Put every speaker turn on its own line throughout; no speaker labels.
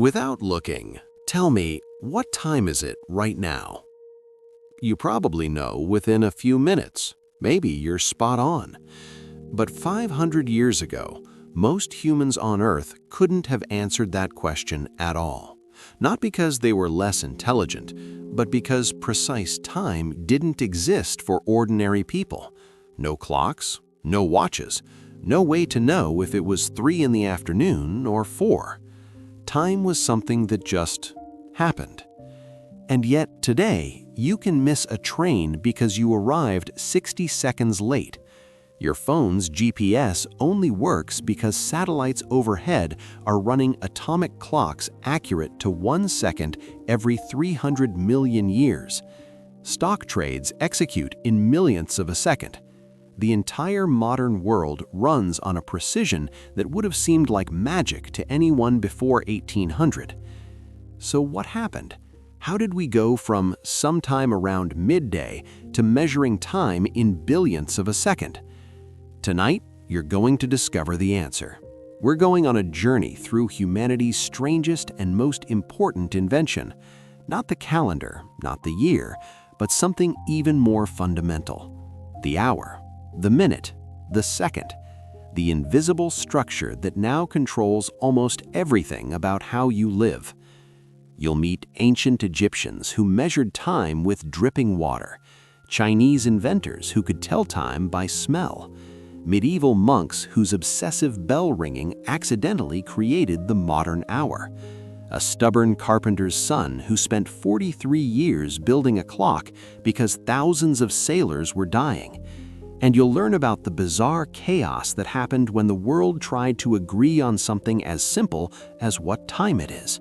Without looking, tell me, what time is it right now? You probably know within a few minutes. Maybe you're spot on. But 500 years ago, most humans on Earth couldn't have answered that question at all. Not because they were less intelligent, but because precise time didn't exist for ordinary people. No clocks, no watches, no way to know if it was 3 in the afternoon or 4. Time was something that just happened. And yet today, you can miss a train because you arrived 60 seconds late. Your phone's GPS only works because satellites overhead are running atomic clocks accurate to 1 second every 300 million years. Stock trades execute in millionths of a second. The entire modern world runs on a precision that would have seemed like magic to anyone before 1800. So what happened? How did we go from sometime around midday to measuring time in billionths of a second? Tonight, you're going to discover the answer. We're going on a journey through humanity's strangest and most important invention. Not the calendar, not the year, but something even more fundamental. The hour, the minute, the second. The invisible structure that now controls almost everything about how you live. You'll meet ancient Egyptians who measured time with dripping water, Chinese inventors who could tell time by smell, medieval monks whose obsessive bell ringing accidentally created the modern hour, a stubborn carpenter's son who spent 43 years building a clock because thousands of sailors were dying. And you'll learn about the bizarre chaos that happened when the world tried to agree on something as simple as what time it is.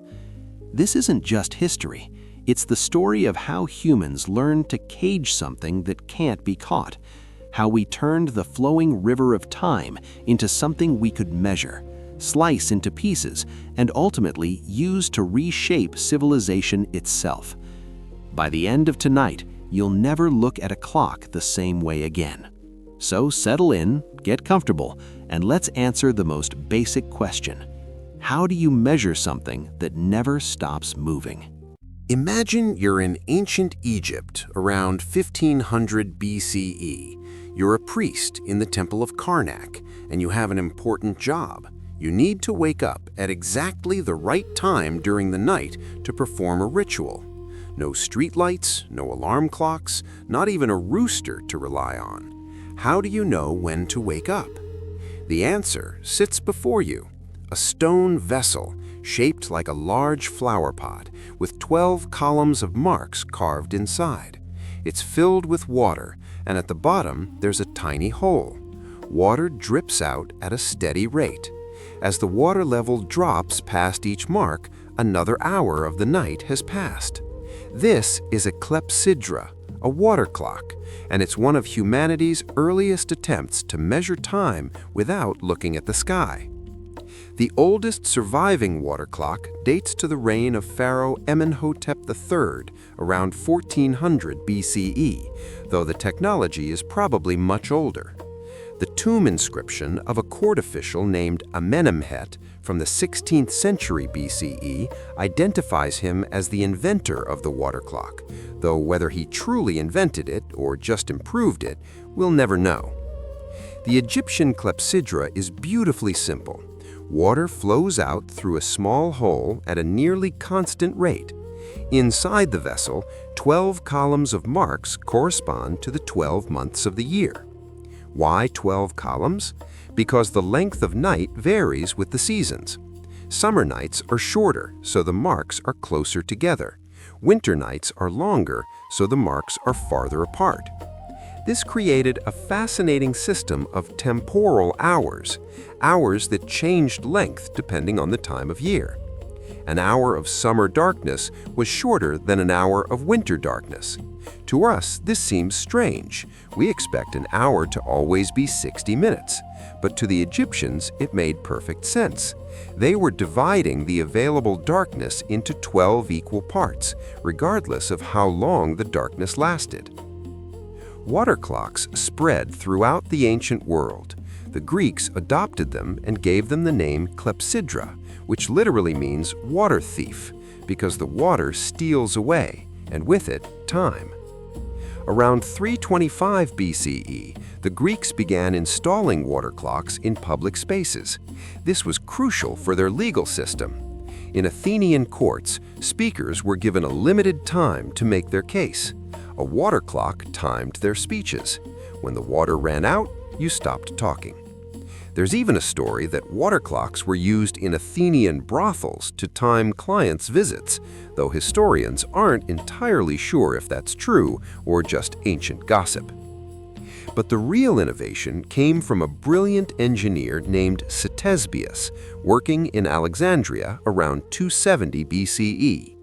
This isn't just history. It's the story of how humans learned to cage something that can't be caught, how we turned the flowing river of time into something we could measure, slice into pieces, and ultimately use to reshape civilization itself. By the end of tonight, you'll never look at a clock the same way again. So settle in, get comfortable, and let's answer the most basic question. How do you measure something that never stops moving?
Imagine you're in ancient Egypt around 1500 BCE. You're a priest in the Temple of Karnak, and you have an important job. You need to wake up at exactly the right time during the night to perform a ritual. No streetlights, no alarm clocks, not even a rooster to rely on. How do you know when to wake up? The answer sits before you. A stone vessel shaped like a large flower pot with 12 columns of marks carved inside. It's filled with water, and at the bottom there's a tiny hole. Water drips out at a steady rate. As the water level drops past each mark, another hour of the night has passed. This is a clepsydra, a water clock, and it's one of humanity's earliest attempts to measure time without looking at the sky. The oldest surviving water clock dates to the reign of Pharaoh Amenhotep III around 1400 BCE, though the technology is probably much older. The tomb inscription of a court official named Amenemhet from the 16th century BCE identifies him as the inventor of the water clock, though whether he truly invented it or just improved it, we'll never know. The Egyptian clepsydra is beautifully simple. Water flows out through a small hole at a nearly constant rate. Inside the vessel, 12 columns of marks correspond to the 12 months of the year. Why 12 columns? Because the length of night varies with the seasons. Summer nights are shorter, so the marks are closer together. Winter nights are longer, so the marks are farther apart. This created a fascinating system of temporal hours, hours that changed length depending on the time of year. An hour of summer darkness was shorter than an hour of winter darkness. To us, this seems strange. We expect an hour to always be 60 minutes. But to the Egyptians, it made perfect sense. They were dividing the available darkness into 12 equal parts, regardless of how long the darkness lasted. Water clocks spread throughout the ancient world. The Greeks adopted them and gave them the name clepsydra, which literally means water thief, because the water steals away, and with it, time. Around 325 BCE, the Greeks began installing water clocks in public spaces. This was crucial for their legal system. In Athenian courts, speakers were given a limited time to make their case. A water clock timed their speeches. When the water ran out, you stopped talking. There's even a story that water clocks were used in Athenian brothels to time clients' visits, though historians aren't entirely sure if that's true or just ancient gossip. But the real innovation came from a brilliant engineer named Ctesibius, working in Alexandria around 270 BCE.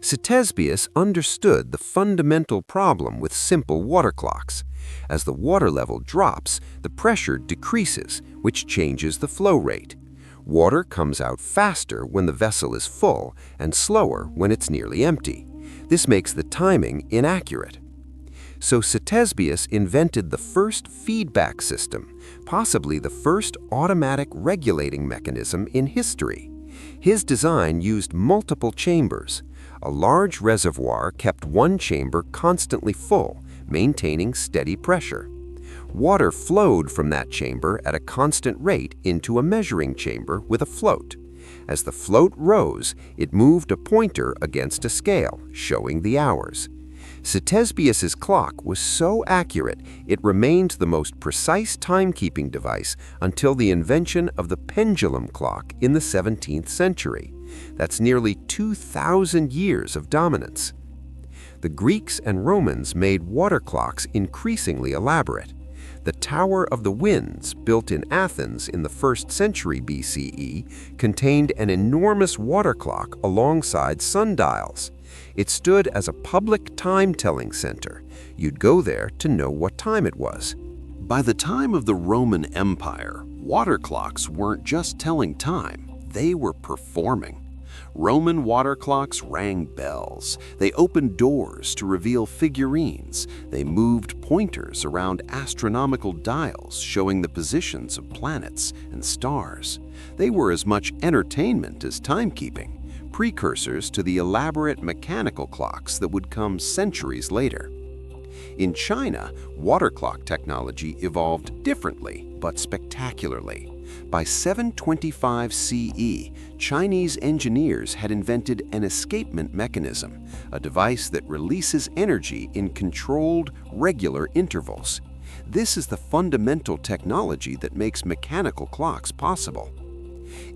Ctesibius understood the fundamental problem with simple water clocks. As the water level drops, the pressure decreases, which changes the flow rate. Water comes out faster when the vessel is full and slower when it's nearly empty. This makes the timing inaccurate. So Ctesibius invented the first feedback system, possibly the first automatic regulating mechanism in history. His design used multiple chambers. A large reservoir kept one chamber constantly full, maintaining steady pressure. Water flowed from that chamber at a constant rate into a measuring chamber with a float. As the float rose, it moved a pointer against a scale, showing the hours. Ctesibius's clock was so accurate, it remained the most precise timekeeping device until the invention of the pendulum clock in the 17th century. That's nearly 2,000 years of dominance. The Greeks and Romans made water clocks increasingly elaborate. The Tower of the Winds, built in Athens in the 1st century BCE, contained an enormous water clock alongside sundials. It stood as a public time-telling center. You'd go there to know what time it was.
By the time of the Roman Empire, water clocks weren't just telling time, they were performing. Roman water clocks rang bells. They opened doors to reveal figurines. They moved pointers around astronomical dials showing the positions of planets and stars. They were as much entertainment as timekeeping, precursors to the elaborate mechanical clocks that would come centuries later. In China, water clock technology evolved differently, but spectacularly. By 725 CE, Chinese engineers had invented an escapement mechanism, a device that releases energy in controlled, regular intervals. This is the fundamental technology that makes mechanical clocks possible.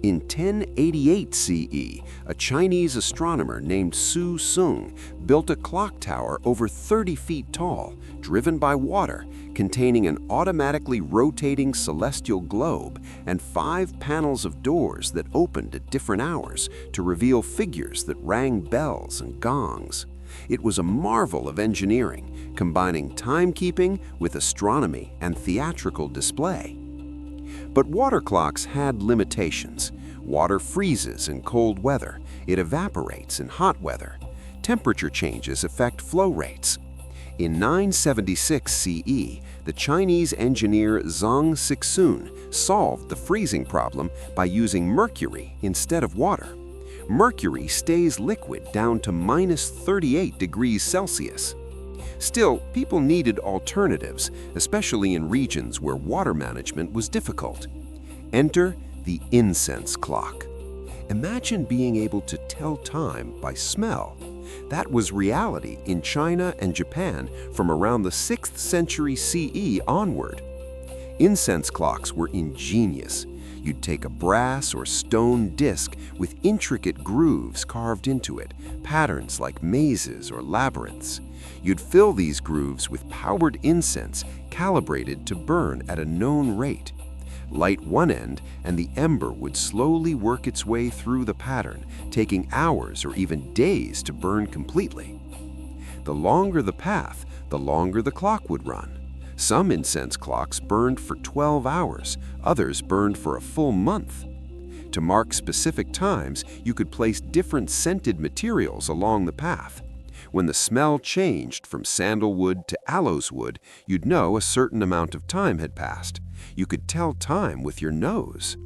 In 1088 CE, a Chinese astronomer named Su Sung built a clock tower over 30 feet tall, driven by water, containing an automatically rotating celestial globe and 5 panels of doors that opened at different hours to reveal figures that rang bells and gongs. It was a marvel of engineering, combining timekeeping with astronomy and theatrical display. But water clocks had limitations. Water freezes in cold weather. It evaporates in hot weather. Temperature changes affect flow rates. In 976 CE, the Chinese engineer Zhang Sixun solved the freezing problem by using mercury instead of water. Mercury stays liquid down to minus 38 degrees Celsius. Still, people needed alternatives, especially in regions where water management was difficult. Enter the incense clock. Imagine being able to tell time by smell. That was reality in China and Japan from around the 6th century CE onward. Incense clocks were ingenious. You'd take a brass or stone disc with intricate grooves carved into it, patterns like mazes or labyrinths. You'd fill these grooves with powdered incense calibrated to burn at a known rate. Light one end and the ember would slowly work its way through the pattern, taking hours or even days to burn completely. The longer the path, the longer the clock would run. Some incense clocks burned for 12 hours, others burned for a full month. To mark specific times, you could place different scented materials along the path. When the smell changed from sandalwood to aloes wood, you'd know a certain amount of time had passed. You could tell time with your nose.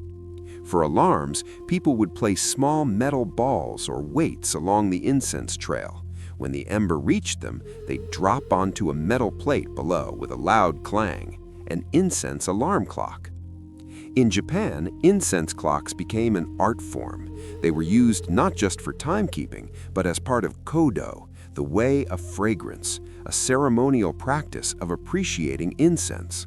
For alarms, people would place small metal balls or weights along the incense trail. When the ember reached them, they'd drop onto a metal plate below with a loud clang, an incense alarm clock. In Japan, incense clocks became an art form. They were used not just for timekeeping, but as part of kodo, the way of fragrance, a ceremonial practice of appreciating incense.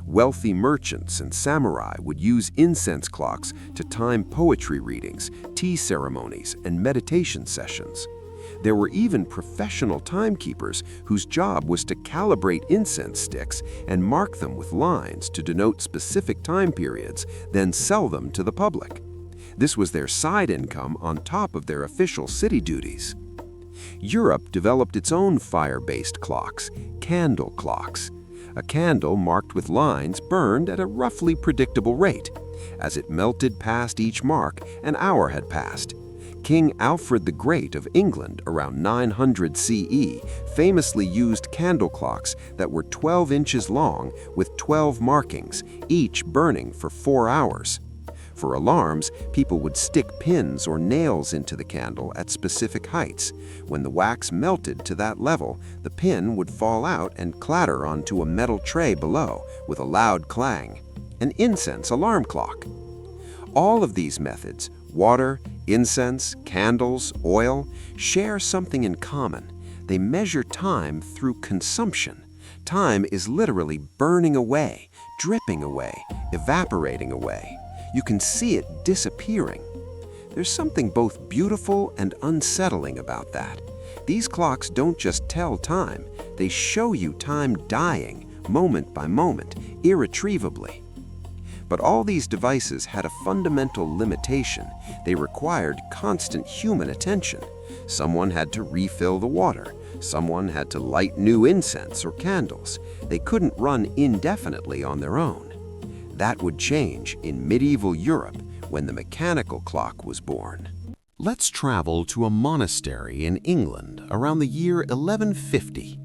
Wealthy merchants and samurai would use incense clocks to time poetry readings, tea ceremonies, and meditation sessions. There were even professional timekeepers whose job was to calibrate incense sticks and mark them with lines to denote specific time periods, then sell them to the public. This was their side income on top of their official city duties. Europe developed its own fire-based clocks, candle clocks. A candle marked with lines burned at a roughly predictable rate. As it melted past each mark, an hour had passed. King Alfred the Great of England around 900 CE famously used candle clocks that were 12 inches long with 12 markings, each burning for 4 hours. For alarms, people would stick pins or nails into the candle at specific heights. When the wax melted to that level, the pin would fall out and clatter onto a metal tray below with a loud clang, an incense alarm clock. All of these methods, water, incense, candles, oil, share something in common. They measure time through consumption. Time is literally burning away, dripping away, evaporating away. You can see it disappearing. There's something both beautiful and unsettling about that. These clocks don't just tell time, they show you time dying, moment by moment, irretrievably. But all these devices had a fundamental limitation. They required constant human attention. Someone had to refill the water. Someone had to light new incense or candles. They couldn't run indefinitely on their own. That would change in medieval Europe when the mechanical clock was born.
Let's travel to a monastery in England around the year 1150.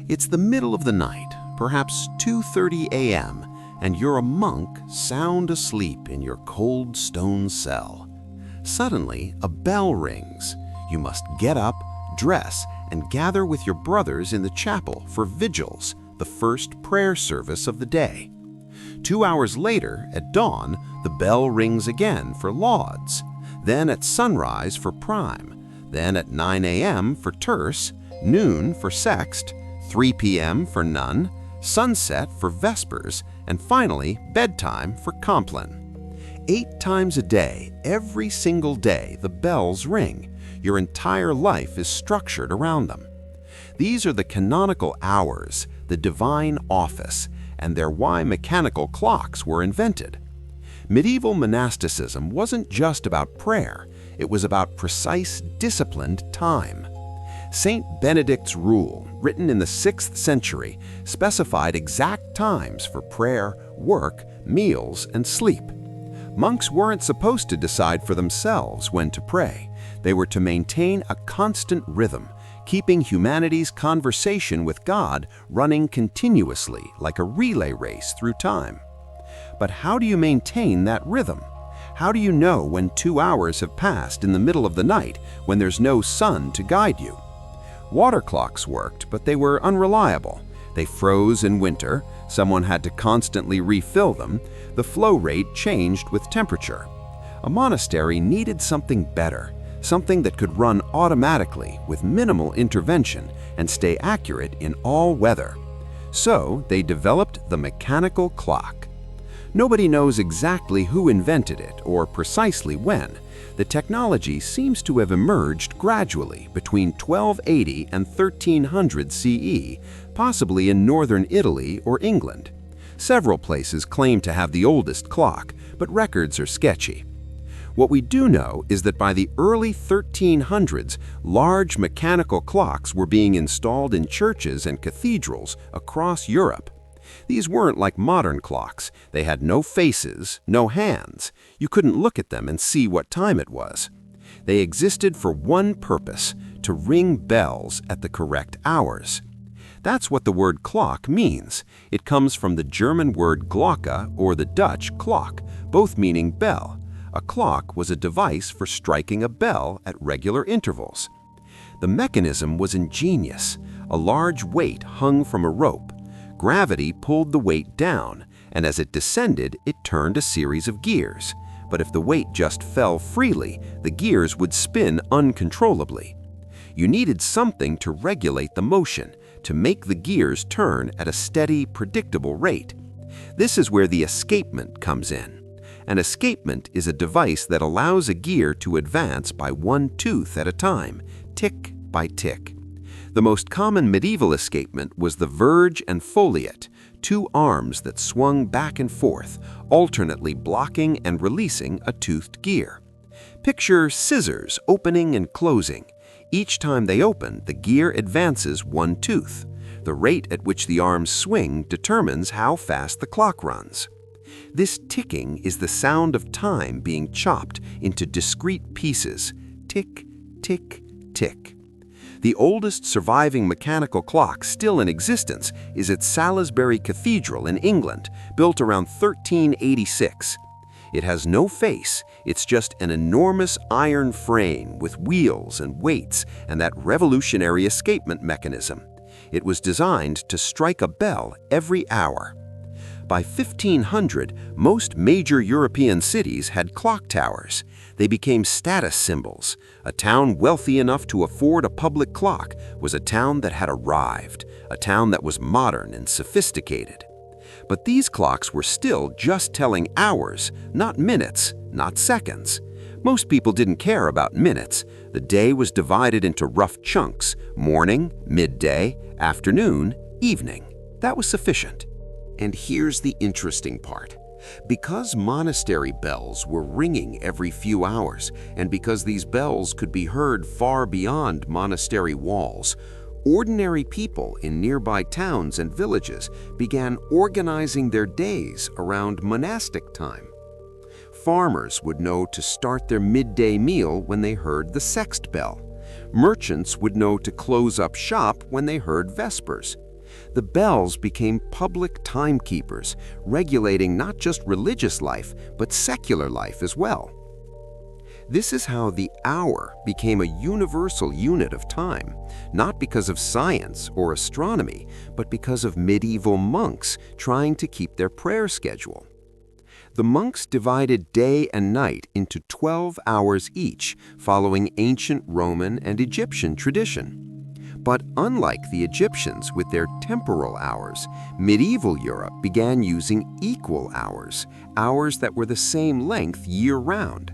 It's the middle of the night, perhaps 2:30 a.m., and you're a monk sound asleep in your cold stone cell. Suddenly, a bell rings. You must get up, dress, and gather with your brothers in the chapel for vigils, the first prayer service of the day. 2 hours later, at dawn, the bell rings again for lauds, then at sunrise for prime, then at 9 a.m. for terce, noon for sext, 3 p.m. for none, sunset for vespers, and finally bedtime for compline. 8 times a day, every single day, the bells ring. Your entire life is structured around them. These are the canonical hours, the divine office, and they're why mechanical clocks were invented. Medieval monasticism wasn't just about prayer, it was about precise, disciplined time. Saint Benedict's rule, written in the 6th century, specified exact times for prayer, work, meals, and sleep. Monks weren't supposed to decide for themselves when to pray. They were to maintain a constant rhythm, keeping humanity's conversation with God running continuously like a relay race through time. But how do you maintain that rhythm? How do you know when 2 hours have passed in the middle of the night when there's no sun to guide you? Water clocks worked, but they were unreliable. They froze in winter, someone had to constantly refill them, the flow rate changed with temperature. A monastery needed something better, something that could run automatically with minimal intervention and stay accurate in all weather. So they developed the mechanical clock. Nobody knows exactly who invented it or precisely when. The technology seems to have emerged gradually between 1280 and 1300 CE, possibly in northern Italy or England. Several places claim to have the oldest clock, but records are sketchy. What we do know is that by the early 1300s, large mechanical clocks were being installed in churches and cathedrals across Europe. These weren't like modern clocks. They had no faces, no hands. You couldn't look at them and see what time it was. They existed for one purpose, to ring bells at the correct hours. That's what the word clock means. It comes from the German word Glocke or the Dutch Klock, both meaning bell.
A clock was a device for striking a bell at regular intervals. The mechanism was ingenious. A large weight hung from a rope. Gravity pulled the weight down, and as it descended, it turned a series of gears. But if the weight just fell freely, the gears would spin uncontrollably. You needed something to regulate the motion, to make the gears turn at a steady, predictable rate. This is where the escapement comes in. An escapement is a device that allows a gear to advance by one tooth at a time, tick by tick. The most common medieval escapement was the verge and foliot, two arms that swung back and forth, alternately blocking and releasing a toothed gear. Picture scissors opening and closing. Each time they open, the gear advances one tooth. The rate at which the arms swing determines how fast the clock runs. This ticking is the sound of time being chopped into discrete pieces. Tick, tick, tick. The oldest surviving mechanical clock still in existence is at Salisbury Cathedral in England, built around 1386. It has no face, it's just an enormous iron frame with wheels and weights and that revolutionary escapement mechanism. It was designed to strike a bell every hour. By 1500, most major European cities had clock towers. They became status symbols. A town wealthy enough to afford a public clock was a town that had arrived, a town that was modern and sophisticated. But these clocks were still just telling hours, not minutes, not seconds. Most people didn't care about minutes. The day was divided into rough chunks: morning, midday, afternoon, evening. That was sufficient. And here's the interesting part. Because monastery bells were ringing every few hours, and because these bells could be heard far beyond monastery walls, ordinary people in nearby towns and villages began organizing their days around monastic time. Farmers would know to start their midday meal when they heard the sext bell. Merchants would know to close up shop when they heard vespers. The bells became public timekeepers, regulating not just religious life, but secular life as well. This is how the hour became a universal unit of time, not because of science or astronomy, but because of medieval monks trying to keep their prayer schedule. The monks divided day and night into 12 hours each, following ancient Roman and Egyptian tradition. But unlike the Egyptians with their temporal hours, medieval Europe began using equal hours, hours that were the same length year-round.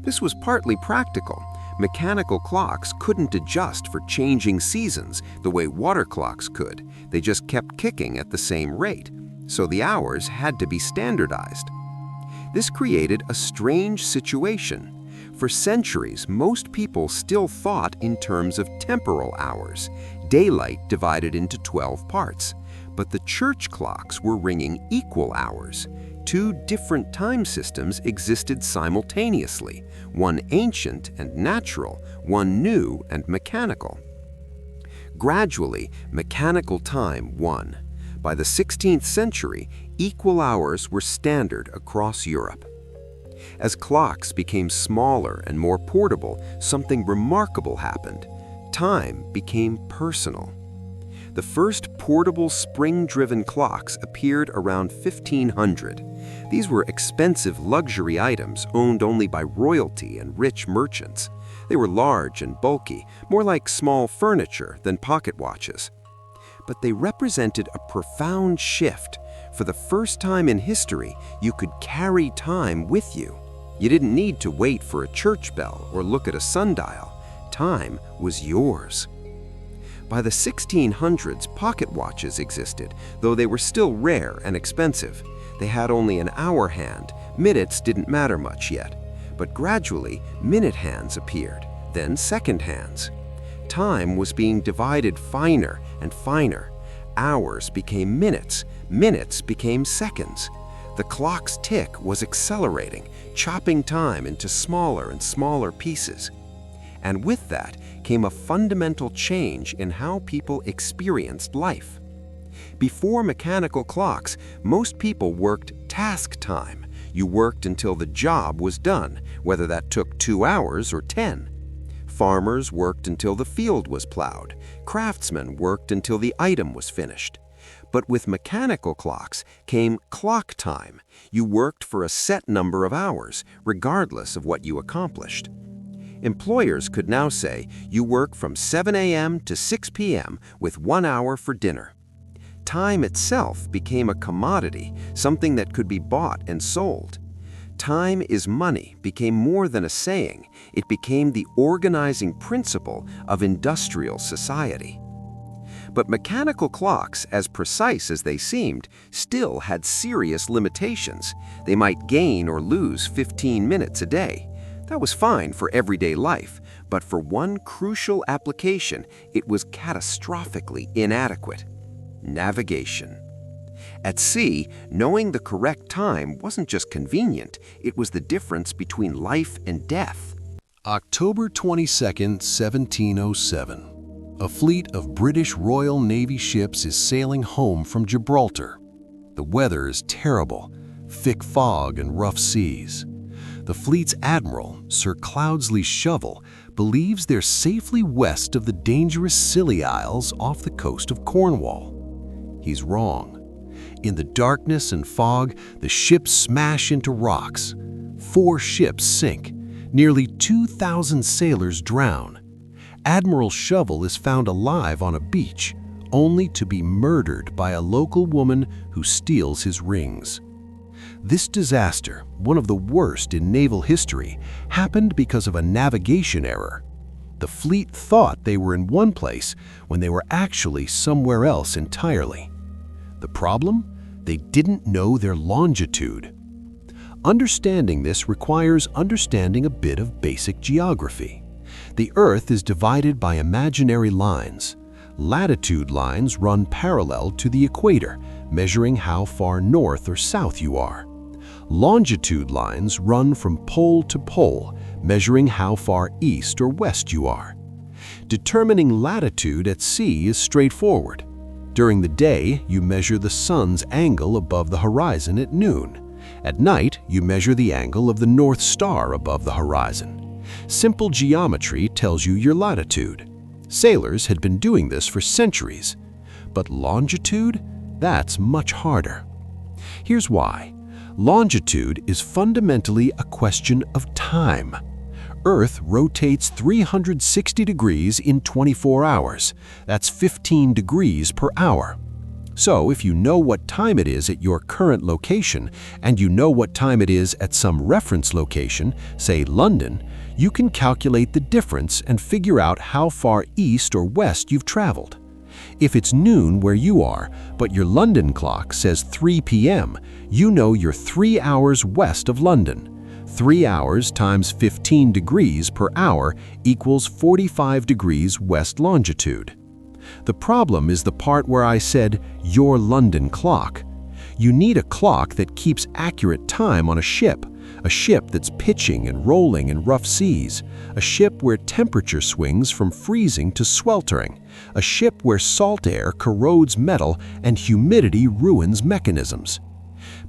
This was partly practical. Mechanical clocks couldn't adjust for changing seasons the way water clocks could. They just kept ticking at the same rate, so the hours had to be standardized. This created a strange situation. For centuries, most people still thought in terms of temporal hours, daylight divided into 12 parts. But the church clocks were ringing equal hours. Two different time systems existed simultaneously, one ancient and natural, one new and mechanical. Gradually, mechanical time won. By the 16th century, equal hours were standard across Europe. As clocks became smaller and more portable, something remarkable happened. Time became personal. The first portable spring-driven clocks appeared around 1500. These were expensive luxury items owned only by royalty and rich merchants. They were large and bulky, more like small furniture than pocket watches. But they represented a profound shift. For the first time in history, you could carry time with you. You didn't need to wait for a church bell or look at a sundial. Time was yours. By the 1600s, pocket watches existed, though they were still rare and expensive. They had only an hour hand. Minutes didn't matter much yet. But gradually, minute hands appeared, then second hands. Time was being divided finer and finer. Hours became minutes, minutes became seconds. The clock's tick was accelerating, chopping time into smaller and smaller pieces. And with that came a fundamental change in how people experienced life. Before mechanical clocks, most people worked task time. You worked until the job was done, whether that took 2 hours or 10. Farmers worked until the field was plowed. Craftsmen worked until the item was finished. But with mechanical clocks came clock time. You worked for a set number of hours, regardless of what you accomplished. Employers could now say you work from 7 a.m. to 6 p.m. with 1 hour for dinner. Time itself became a commodity, something that could be bought and sold. Time is money became more than a saying. It became the organizing principle of industrial society. But mechanical clocks, as precise as they seemed, still had serious limitations. They might gain or lose 15 minutes a day. That was fine for everyday life, but for one crucial application, it was catastrophically inadequate: navigation. At sea, knowing the correct time wasn't just convenient, it was the difference between life and death.
October 22, 1707. A fleet of British Royal Navy ships is sailing home from Gibraltar. The weather is terrible, thick fog and rough seas. The fleet's admiral, Sir Cloudesley Shovel, believes they're safely west of the dangerous Scilly Isles off the coast of Cornwall. He's wrong. In the darkness and fog, the ships smash into rocks. 4 ships sink. Nearly 2,000 sailors drown. Admiral Shovel is found alive on a beach, only to be murdered by a local woman who steals his rings. This disaster, one of the worst in naval history, happened because of a navigation error. The fleet thought they were in one place when they were actually somewhere else entirely. The problem? They didn't know their longitude. Understanding this requires understanding a bit of basic geography. The Earth is divided by imaginary lines. Latitude lines run parallel to the equator, measuring how far north or south you are. Longitude lines run from pole to pole, measuring how far east or west you are. Determining latitude at sea is straightforward. During the day, you measure the sun's angle above the horizon at noon. At night, you measure the angle of the North Star above the horizon. Simple geometry tells you your latitude. Sailors had been doing this for centuries. But longitude? That's much harder. Here's why. Longitude is fundamentally a question of time. Earth rotates 360 degrees in 24 hours. That's 15 degrees per hour. So if you know what time it is at your current location, and you know what time it is at some reference location, say London, you can calculate the difference and figure out how far east or west you've traveled. If it's noon where you are, but your London clock says 3 p.m., you know you're 3 hours west of London. 3 hours times 15 degrees per hour equals 45 degrees west longitude. The problem is the part where I said, your London clock. You need a clock that keeps accurate time on a ship that's pitching and rolling in rough seas, a ship where temperature swings from freezing to sweltering, a ship where salt air corrodes metal and humidity ruins mechanisms.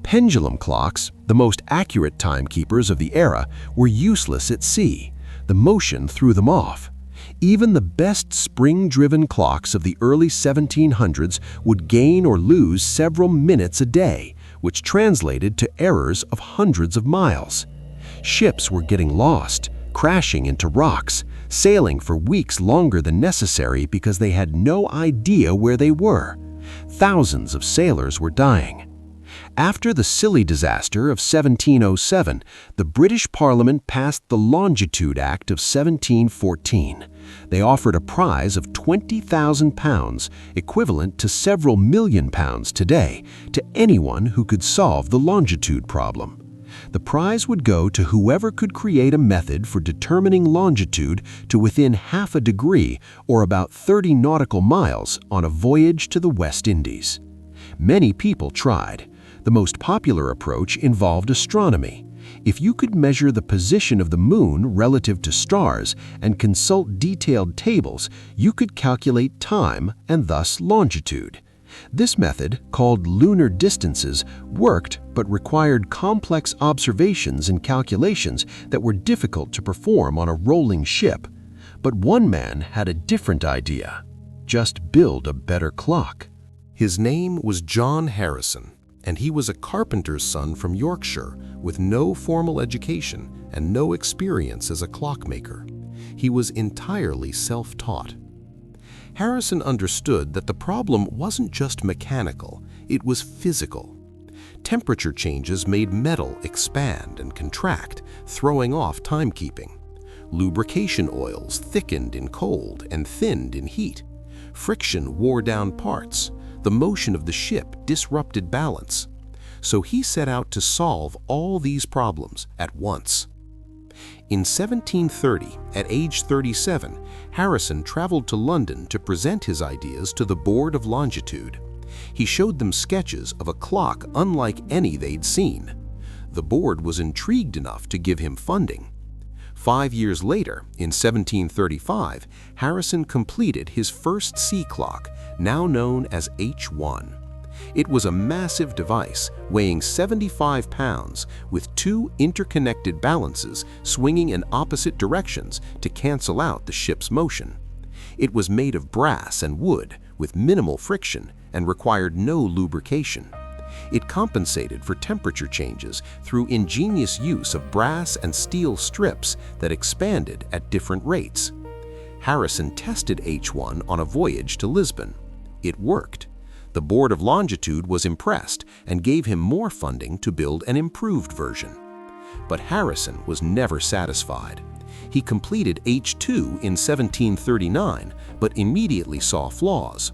Pendulum clocks, the most accurate timekeepers of the era, were useless at sea. The motion threw them off. Even the best spring-driven clocks of the early 1700s would gain or lose several minutes a day, which translated to errors of hundreds of miles. Ships were getting lost, crashing into rocks, sailing for weeks longer than necessary because they had no idea where they were. Thousands of sailors were dying. After the Scilly disaster of 1707, the British Parliament passed the Longitude Act of 1714. They offered a prize of £20,000, equivalent to several million pounds today, to anyone who could solve the longitude problem. The prize would go to whoever could create a method for determining longitude to within half a degree, or about 30 nautical miles, on a voyage to the West Indies. Many people tried. The most popular approach involved astronomy. If you could measure the position of the moon relative to stars and consult detailed tables, you could calculate time and thus longitude. This method, called lunar distances, worked but required complex observations and calculations that were difficult to perform on a rolling ship. But one man had a different idea: just build a better clock.
His name was John Harrison, and he was a carpenter's son from Yorkshire with no formal education and no experience as a clockmaker. He was entirely self-taught. Harrison understood that the problem wasn't just mechanical, it was physical. Temperature changes made metal expand and contract, throwing off timekeeping. Lubrication oils thickened in cold and thinned in heat. Friction wore down parts. The motion of the ship disrupted balance. So he set out to solve all these problems at once. In 1730, at age 37, Harrison traveled to London to present his ideas to the Board of Longitude. He showed them sketches of a clock unlike any they'd seen. The board was intrigued enough to give him funding. 5 years later, in 1735, Harrison completed his first sea clock, now known as H1. It was a massive device weighing 75 pounds with 2 interconnected balances swinging in opposite directions to cancel out the ship's motion. It was made of brass and wood with minimal friction and required no lubrication. It compensated for temperature changes through ingenious use of brass and steel strips that expanded at different rates. Harrison tested H1 on a voyage to Lisbon. It worked. The Board of Longitude was impressed and gave him more funding to build an improved version. But Harrison was never satisfied. He completed H2 in 1739, but immediately saw flaws.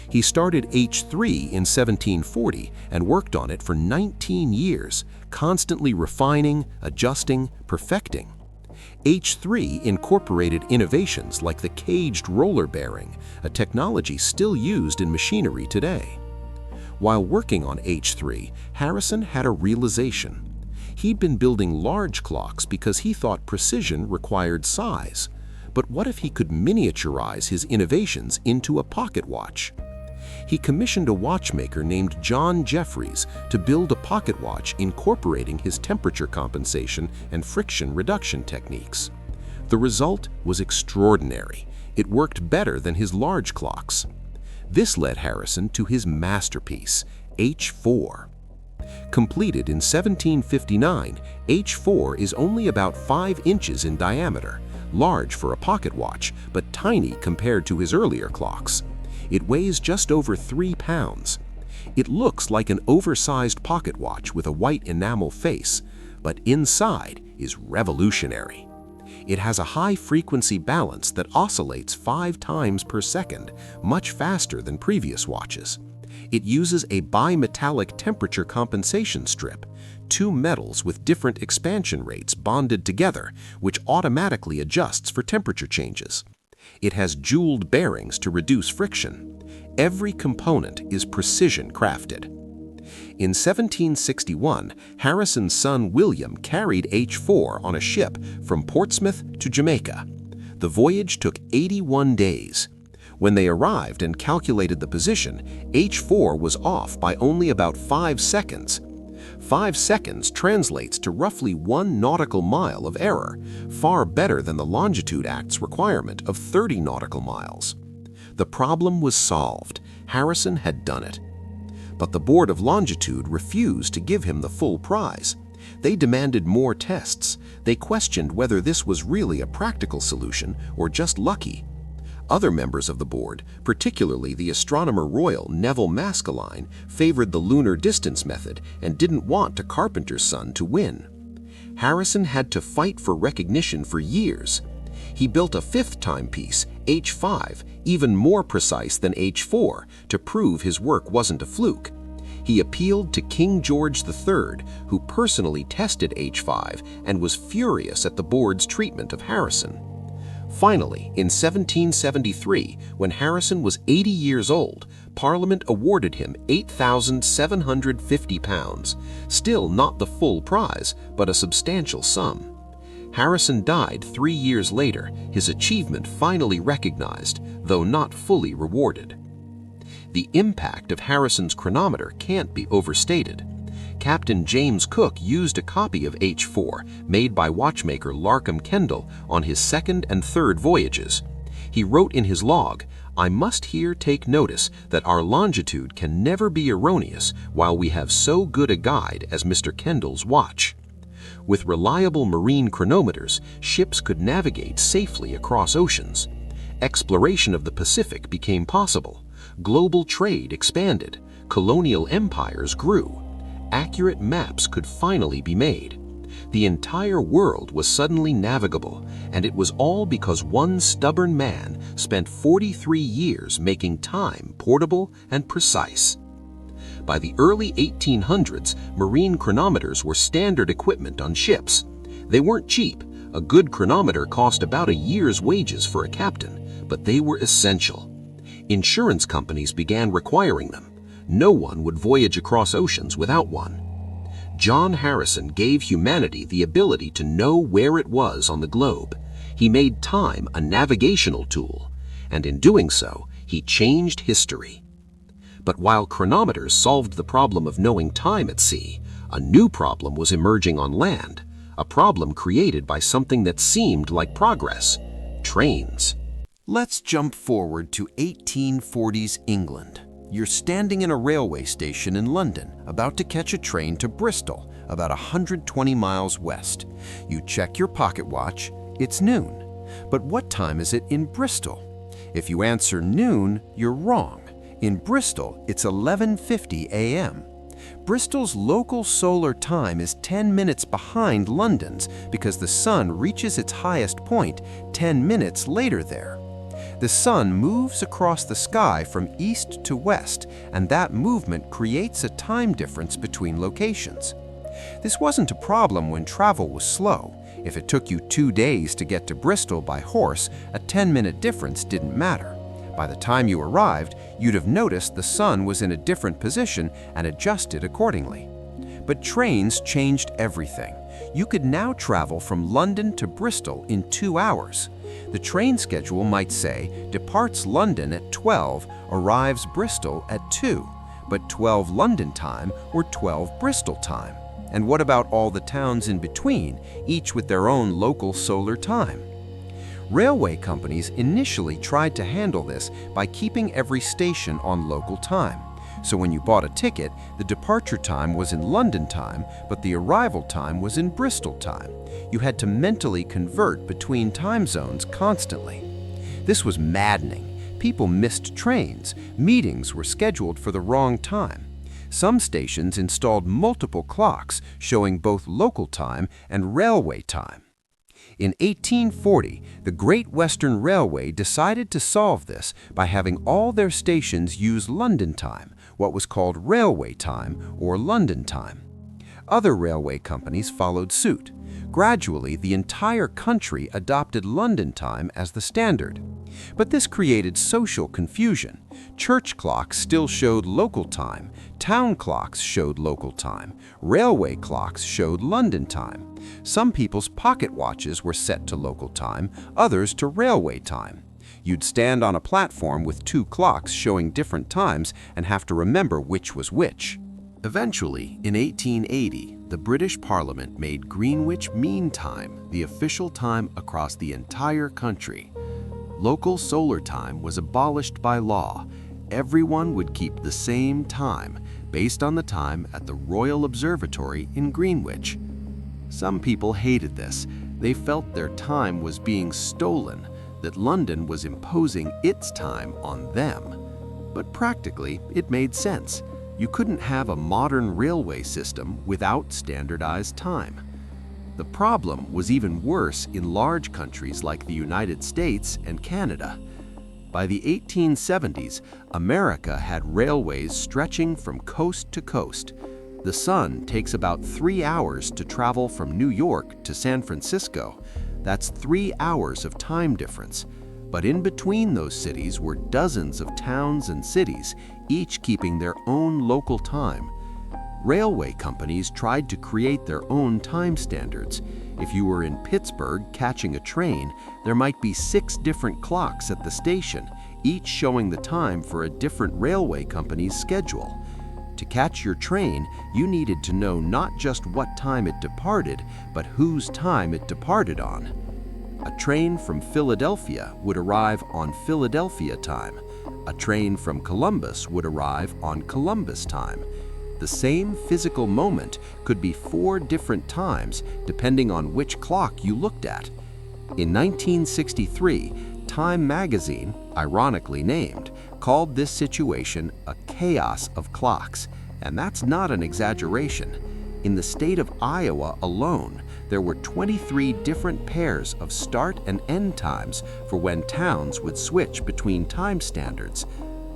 He started H3 in 1740 and worked on it for 19 years, constantly refining, adjusting, perfecting. H3 incorporated innovations like the caged roller bearing, a technology still used in machinery today. While working on H3, Harrison had a realization. He'd been building large clocks because he thought precision required size. But what if he could miniaturize his innovations into a pocket watch? He commissioned a watchmaker named John Jeffries to build a pocket watch incorporating his temperature compensation and friction reduction techniques. The result was extraordinary. It worked better than his large clocks. This led Harrison to his masterpiece, H4. Completed in 1759, H4 is only about 5 inches in diameter, large for a pocket watch, but tiny compared to his earlier clocks. It weighs just over 3 pounds. It looks like an oversized pocket watch with a white enamel face, but inside is revolutionary. It has a high-frequency balance that oscillates 5 times per second, much faster than previous watches. It uses a bimetallic temperature compensation strip, 2 metals with different expansion rates bonded together, which automatically adjusts for temperature changes. It has jeweled bearings to reduce friction. Every component is precision crafted. In 1761, Harrison's son William carried H4 on a ship from Portsmouth to Jamaica. The voyage took 81 days. When they arrived and calculated the position, H4 was off by only about 5 seconds. 5 seconds translates to roughly 1 nautical mile of error, far better than the Longitude Act's requirement of 30 nautical miles. The problem was solved. Harrison had done it. But the Board of Longitude refused to give him the full prize. They demanded more tests. They questioned whether this was really a practical solution or just lucky. Other members of the board, particularly the Astronomer Royal Neville Maskelyne, favored the lunar distance method and didn't want a carpenter's son to win. Harrison had to fight for recognition for years. He built a 5th timepiece, H5, even more precise than H4, to prove his work wasn't a fluke. He appealed to King George III, who personally tested H5 and was furious at the board's treatment of Harrison. Finally, in 1773, when Harrison was 80 years old, Parliament awarded him £8,750, still not the full prize, but a substantial sum. Harrison died 3 years later, his achievement finally recognized, though not fully rewarded. The impact of Harrison's chronometer can't be overstated. Captain James Cook used a copy of H4 made by watchmaker Larkham Kendall on his second and third voyages. He wrote in his log, "I must here take notice that our longitude can never be erroneous while we have so good a guide as Mr. Kendall's watch." With reliable marine chronometers, ships could navigate safely across oceans. Exploration of the Pacific became possible. Global trade expanded. Colonial empires grew. Accurate maps could finally be made. The entire world was suddenly navigable, and it was all because one stubborn man spent 43 years making time portable and precise. By the early 1800s, marine chronometers were standard equipment on ships. They weren't cheap. A good chronometer cost about a year's wages for a captain, but they were essential. Insurance companies began requiring them. No one would voyage across oceans without one. John Harrison gave humanity the ability to know where it was on the globe. He made time a navigational tool, and in doing so, he changed history. But while chronometers solved the problem of knowing time at sea, a new problem was emerging on land, a problem created by something that seemed like progress: trains.
Let's jump forward to 1840s England. You're standing in a railway station in London, about to catch a train to Bristol, about 120 miles west. You check your pocket watch, it's noon. But what time is it in Bristol? If you answer noon, you're wrong. In Bristol, it's 11:50 a.m. Bristol's local solar time is 10 minutes behind London's because the sun reaches its highest point 10 minutes later there. The sun moves across the sky from east to west, and that movement creates a time difference between locations. This wasn't a problem when travel was slow. If it took you 2 days to get to Bristol by horse, a 10-minute difference didn't matter. By the time you arrived, you'd have noticed the sun was in a different position and adjusted accordingly. But trains changed everything. You could now travel from London to Bristol in 2 hours. The train schedule might say, departs London at 12, arrives Bristol at 2, but 12 London time or 12 Bristol time. And what about all the towns in between, each with their own local solar time? Railway companies initially tried to handle this by keeping every station on local time. So when you bought a ticket, the departure time was in London time, but the arrival time was in Bristol time. You had to mentally convert between time zones constantly. This was maddening. People missed trains. Meetings were scheduled for the wrong time. Some stations installed multiple clocks showing both local time and railway time. In 1840, the Great Western Railway decided to solve this by having all their stations use London time, what was called railway time or London time. Other railway companies followed suit. Gradually, the entire country adopted London time as the standard. But this created social confusion. Church clocks still showed local time, town clocks showed local time, railway clocks showed London time. Some people's pocket watches were set to local time, others to railway time. You'd stand on a platform with 2 clocks showing different times and have to remember which was which. Eventually, in 1880, the British Parliament made Greenwich Mean Time the official time across the entire country. Local solar time was abolished by law. Everyone would keep the same time based on the time at the Royal Observatory in Greenwich. Some people hated this. They felt their time was being stolen, that London was imposing its time on them. But practically, it made sense. You couldn't have a modern railway system without standardized time. The problem was even worse in large countries like the United States and Canada. By the 1870s, America had railways stretching from coast to coast. The sun takes about 3 hours to travel from New York to San Francisco. That's 3 hours of time difference. But in between those cities were dozens of towns and cities, each keeping their own local time. Railway companies tried to create their own time standards. If you were in Pittsburgh catching a train, there might be 6 different clocks at the station, each showing the time for a different railway company's schedule. To catch your train, you needed to know not just what time it departed, but whose time it departed on. A train from Philadelphia would arrive on Philadelphia time. A train from Columbus would arrive on Columbus time. The same physical moment could be 4 different times depending on which clock you looked at. In 1963, Time magazine, ironically named, called this situation a chaos of clocks, and that's not an exaggeration. In the state of Iowa alone, there were 23 different pairs of start and end times for when towns would switch between time standards.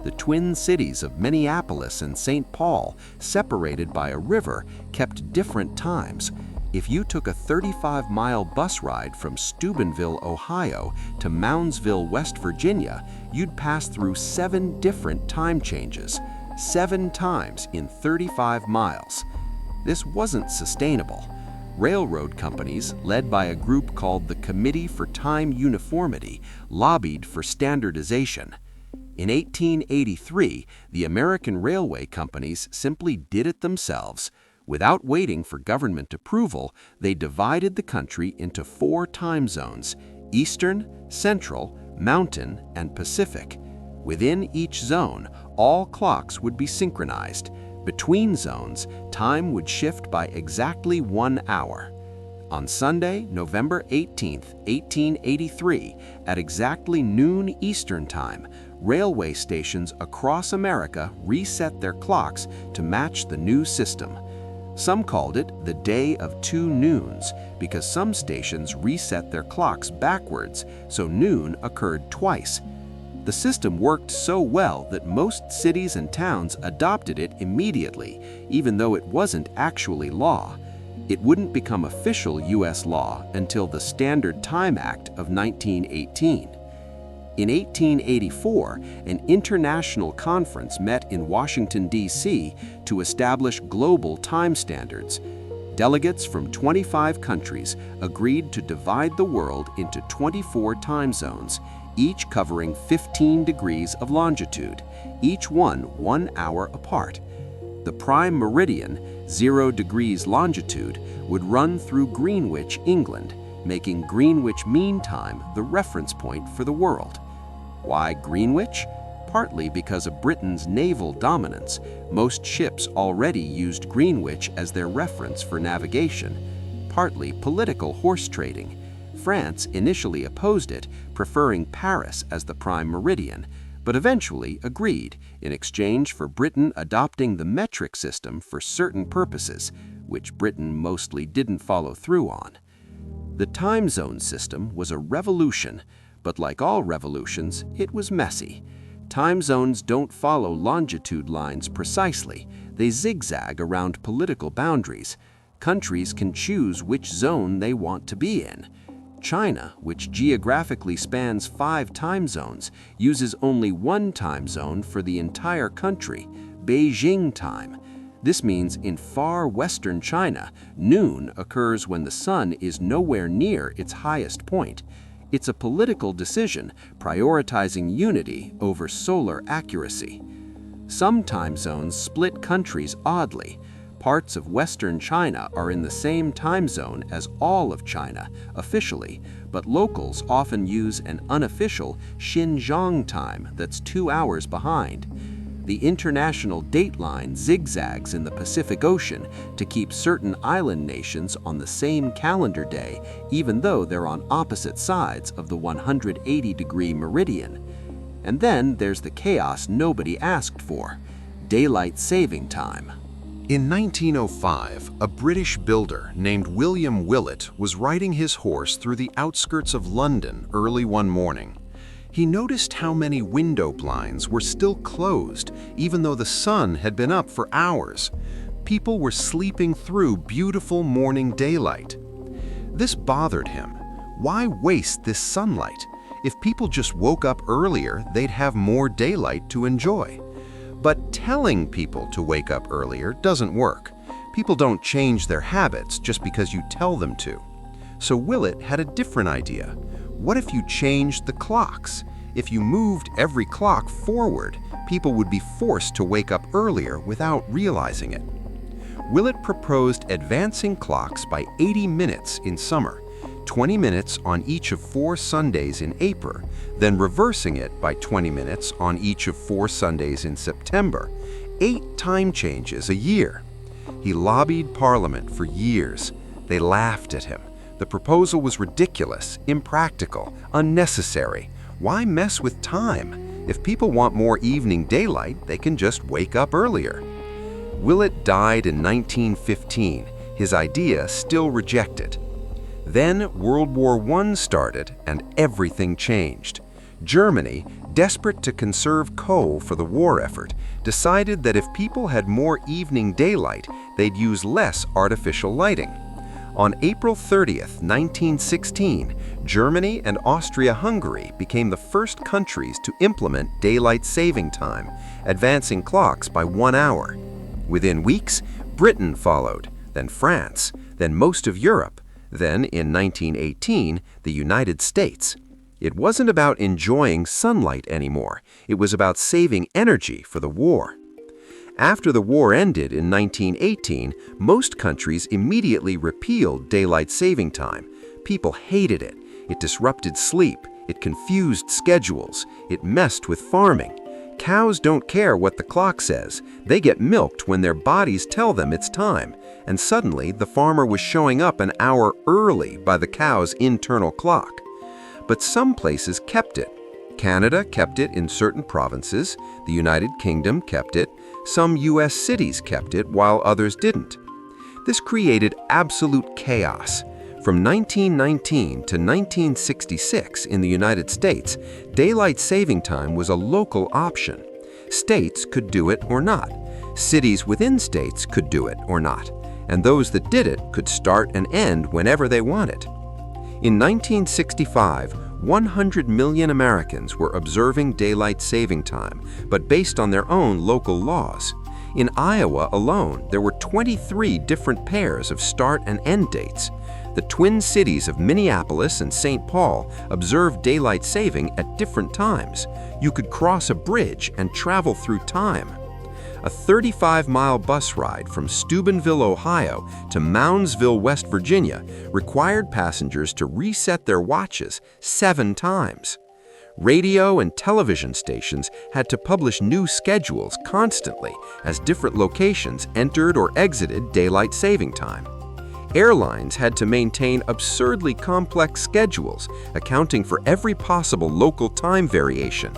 The twin cities of Minneapolis and St. Paul, separated by a river, kept different times. If you took a 35-mile bus ride from Steubenville, Ohio to Moundsville, West Virginia, you'd pass through 7 different time changes, 7 times in 35 miles. This wasn't sustainable. Railroad companies, led by a group called the Committee for Time Uniformity, lobbied for standardization. In 1883, the American railway companies simply did it themselves. Without waiting for government approval, they divided the country into 4 time zones: Eastern, Central, Mountain, and Pacific. Within each zone, all clocks would be synchronized. Between zones, time would shift by exactly 1 hour. On Sunday, November 18, 1883, at exactly noon Eastern Time, railway stations across America reset their clocks to match the new system. Some called it the Day of 2 Noons because some stations reset their clocks backwards, so noon occurred twice. The system worked so well that most cities and towns adopted it immediately, even though it wasn't actually law. It wouldn't become official U.S. law until the Standard Time Act of 1918. In 1884, an international conference met in Washington, D.C. to establish global time standards. Delegates from 25 countries agreed to divide the world into 24 time zones, each covering 15 degrees of longitude, each one 1 hour apart. The prime meridian, 0 degrees longitude, would run through Greenwich, England, making Greenwich Mean Time the reference point for the world. Why Greenwich? Partly because of Britain's naval dominance. Most ships already used Greenwich as their reference for navigation. Partly political horse trading. France initially opposed it, preferring Paris as the prime meridian, but eventually agreed in exchange for Britain adopting the metric system for certain purposes, which Britain mostly didn't follow through on. The time zone system was a revolution, but like all revolutions, it was messy. Time zones don't follow longitude lines precisely. They zigzag around political boundaries. Countries can choose which zone they want to be in. China, which geographically spans 5 time zones, uses only 1 time zone for the entire country, Beijing time. This means in far western China, noon occurs when the sun is nowhere near its highest point. It's a political decision, prioritizing unity over solar accuracy. Some time zones split countries oddly. Parts of western China are in the same time zone as all of China, officially, but locals often use an unofficial Xinjiang time that's 2 hours behind. The international dateline zigzags in the Pacific Ocean to keep certain island nations on the same calendar day, even though they're on opposite sides of the 180-degree meridian. And then there's the chaos nobody asked for: daylight saving time.
In 1905, a British builder named William Willett was riding his horse through the outskirts of London early one morning. He noticed how many window blinds were still closed, even though the sun had been up for hours. People were sleeping through beautiful morning daylight. This bothered him. Why waste this sunlight? If people just woke up earlier, they'd have more daylight to enjoy. But telling people to wake up earlier doesn't work. People don't change their habits just because you tell them to. So Willett had a different idea. What if you changed the clocks? If you moved every clock forward, people would be forced to wake up earlier without realizing it. Willett proposed advancing clocks by 80 minutes in summer, 20 minutes on each of 4 Sundays in April, then reversing it by 20 minutes on each of 4 Sundays in September, 8 time changes a year. He lobbied Parliament for years. They laughed at him. The proposal was ridiculous, impractical, unnecessary. Why mess with time? If people want more evening daylight, they can just wake up earlier. Willett died in 1915, his idea still rejected. Then World War I started and everything changed. Germany, desperate to conserve coal for the war effort, decided that if people had more evening daylight, they'd use less artificial lighting. On April 30th, 1916, Germany and Austria-Hungary became the first countries to implement daylight saving time, advancing clocks by 1 hour. Within weeks, Britain followed, then France, then most of Europe, then in 1918, the United States. It wasn't about enjoying sunlight anymore. It was about saving energy for the war. After the war ended in 1918, most countries immediately repealed daylight saving time. People hated it. It disrupted sleep. It confused schedules. It messed with farming. Cows don't care what the clock says. They get milked when their bodies tell them it's time. And suddenly, the farmer was showing up an hour early by the cow's internal clock. But some places kept it. Canada kept it in certain provinces. The United Kingdom kept it. Some U.S. cities kept it while others didn't. This created absolute chaos. From 1919 to 1966 in the United States, daylight saving time was a local option. States could do it or not. Cities within states could do it or not. And those that did it could start and end whenever they wanted. In 1965, 100 million Americans were observing daylight saving time, but based on their own local laws. In Iowa alone, there were 23 different pairs of start and end dates. The twin cities of Minneapolis and St. Paul observed daylight saving at different times. You could cross a bridge and travel through time. A 35-mile bus ride from Steubenville, Ohio to Moundsville, West Virginia required passengers to reset their watches 7 times. Radio and television stations had to publish new schedules constantly as different locations entered or exited daylight saving time. Airlines had to maintain absurdly complex schedules, accounting for every possible local time variation.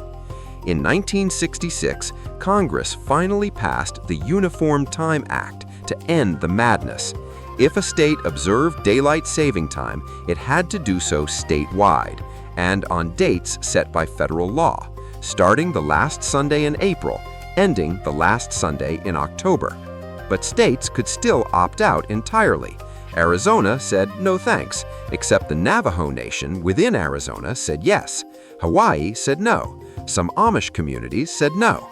In 1966, Congress finally passed the Uniform Time Act to end the madness. If a state observed daylight saving time, it had to do so statewide and on dates set by federal law, starting the last Sunday in April, ending the last Sunday in October. But states could still opt out entirely. Arizona said no thanks, except the Navajo Nation within Arizona said yes. Hawaii said no. Some Amish communities said no.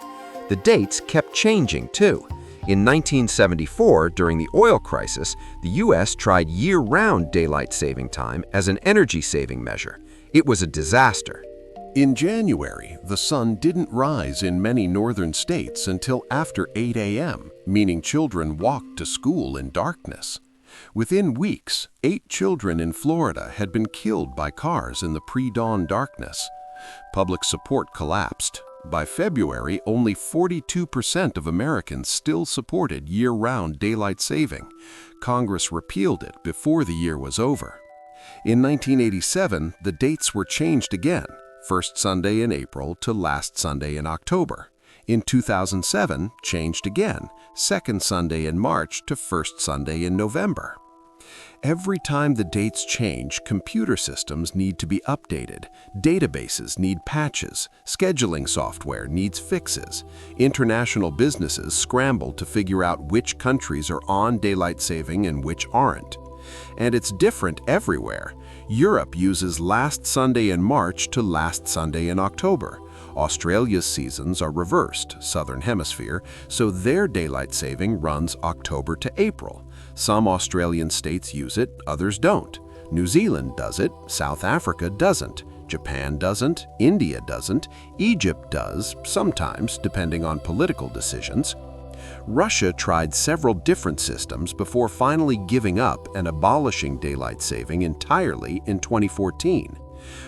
The dates kept changing too. In 1974, during the oil crisis, the U.S. tried year-round daylight saving time as an energy-saving measure. It was a disaster.
In January, the sun didn't rise in many northern states until after 8 a.m., meaning children walked to school in darkness. Within weeks, 8 children in Florida had been killed by cars in the pre-dawn darkness. Public support collapsed. By February, only 42% of Americans still supported year-round daylight saving. Congress repealed it before the year was over. In 1987, the dates were changed again, first Sunday in April to last Sunday in October. In 2007, changed again, second Sunday in March to first Sunday in November. Every time the dates change, computer systems need to be updated, databases need patches, scheduling software needs fixes. International businesses scramble to figure out which countries are on daylight saving and which aren't. And it's different everywhere. Europe uses last Sunday in March to last Sunday in October. Australia's seasons are reversed, Southern Hemisphere, so their daylight saving runs October to April. Some Australian states use it, others don't. New Zealand does it, South Africa doesn't.
Japan doesn't, India doesn't, Egypt does, sometimes, depending on political decisions. Russia tried several different systems before finally giving up and abolishing daylight saving entirely in 2014.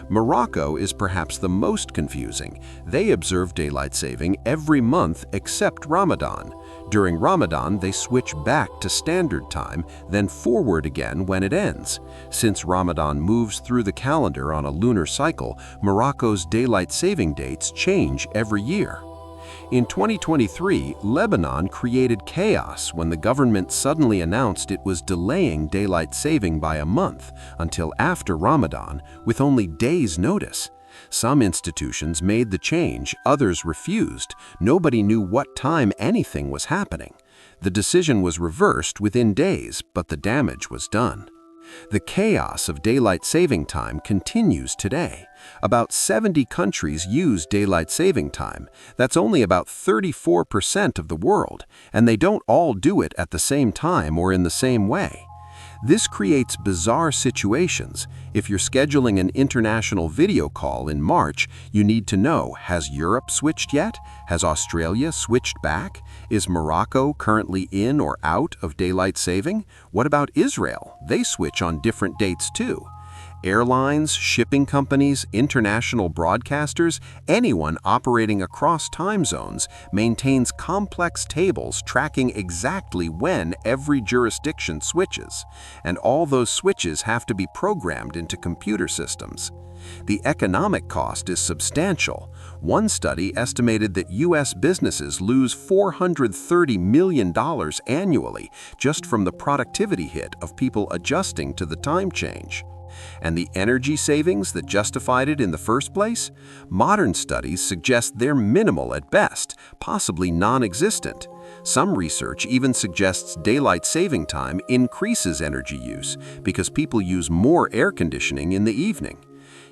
Morocco is perhaps the most confusing. They observe daylight saving every month except Ramadan. During Ramadan, they switch back to standard time, then forward again when it ends. Since Ramadan moves through the calendar on a lunar cycle, Morocco's daylight saving dates change every year. In 2023, Lebanon created chaos when the government suddenly announced it was delaying daylight saving by a month until after Ramadan, with only days' notice. Some institutions made the change, others refused. Nobody knew what time anything was happening. The decision was reversed within days, but the damage was done. The chaos of daylight saving time continues today. About 70 countries use daylight saving time. That's only about 34% of the world, and they don't all do it at the same time or in the same way. This creates bizarre situations. If you're scheduling an international video call in March, you need to know, has Europe switched yet? Has Australia switched back? Is Morocco currently in or out of daylight saving? What about Israel? They switch on different dates too. Airlines, shipping companies, international broadcasters, anyone operating across time zones maintains complex tables tracking exactly when every jurisdiction switches, and all those switches have to be programmed into computer systems. The economic cost is substantial. One study estimated that U.S. businesses lose $430 million annually just from the productivity hit of people adjusting to the time change. And the energy savings that justified it in the first place? Modern studies suggest they're minimal at best, possibly non-existent. Some research even suggests daylight saving time increases energy use because people use more air conditioning in the evening.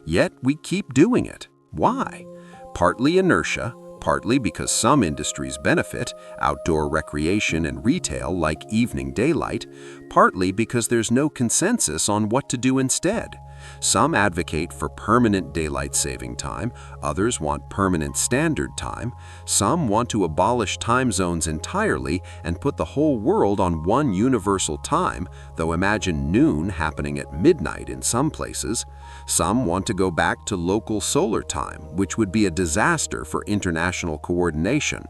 Yet we keep doing it. Why? Partly inertia, partly because some industries benefit, outdoor recreation and retail like evening daylight, partly because there's no consensus on what to do instead. Some advocate for permanent daylight saving time, others want permanent standard time, some want to abolish time zones entirely and put the whole world on one universal time, though imagine noon happening at midnight in some places. Some want to go back to local solar time, which would be a disaster for international coordination.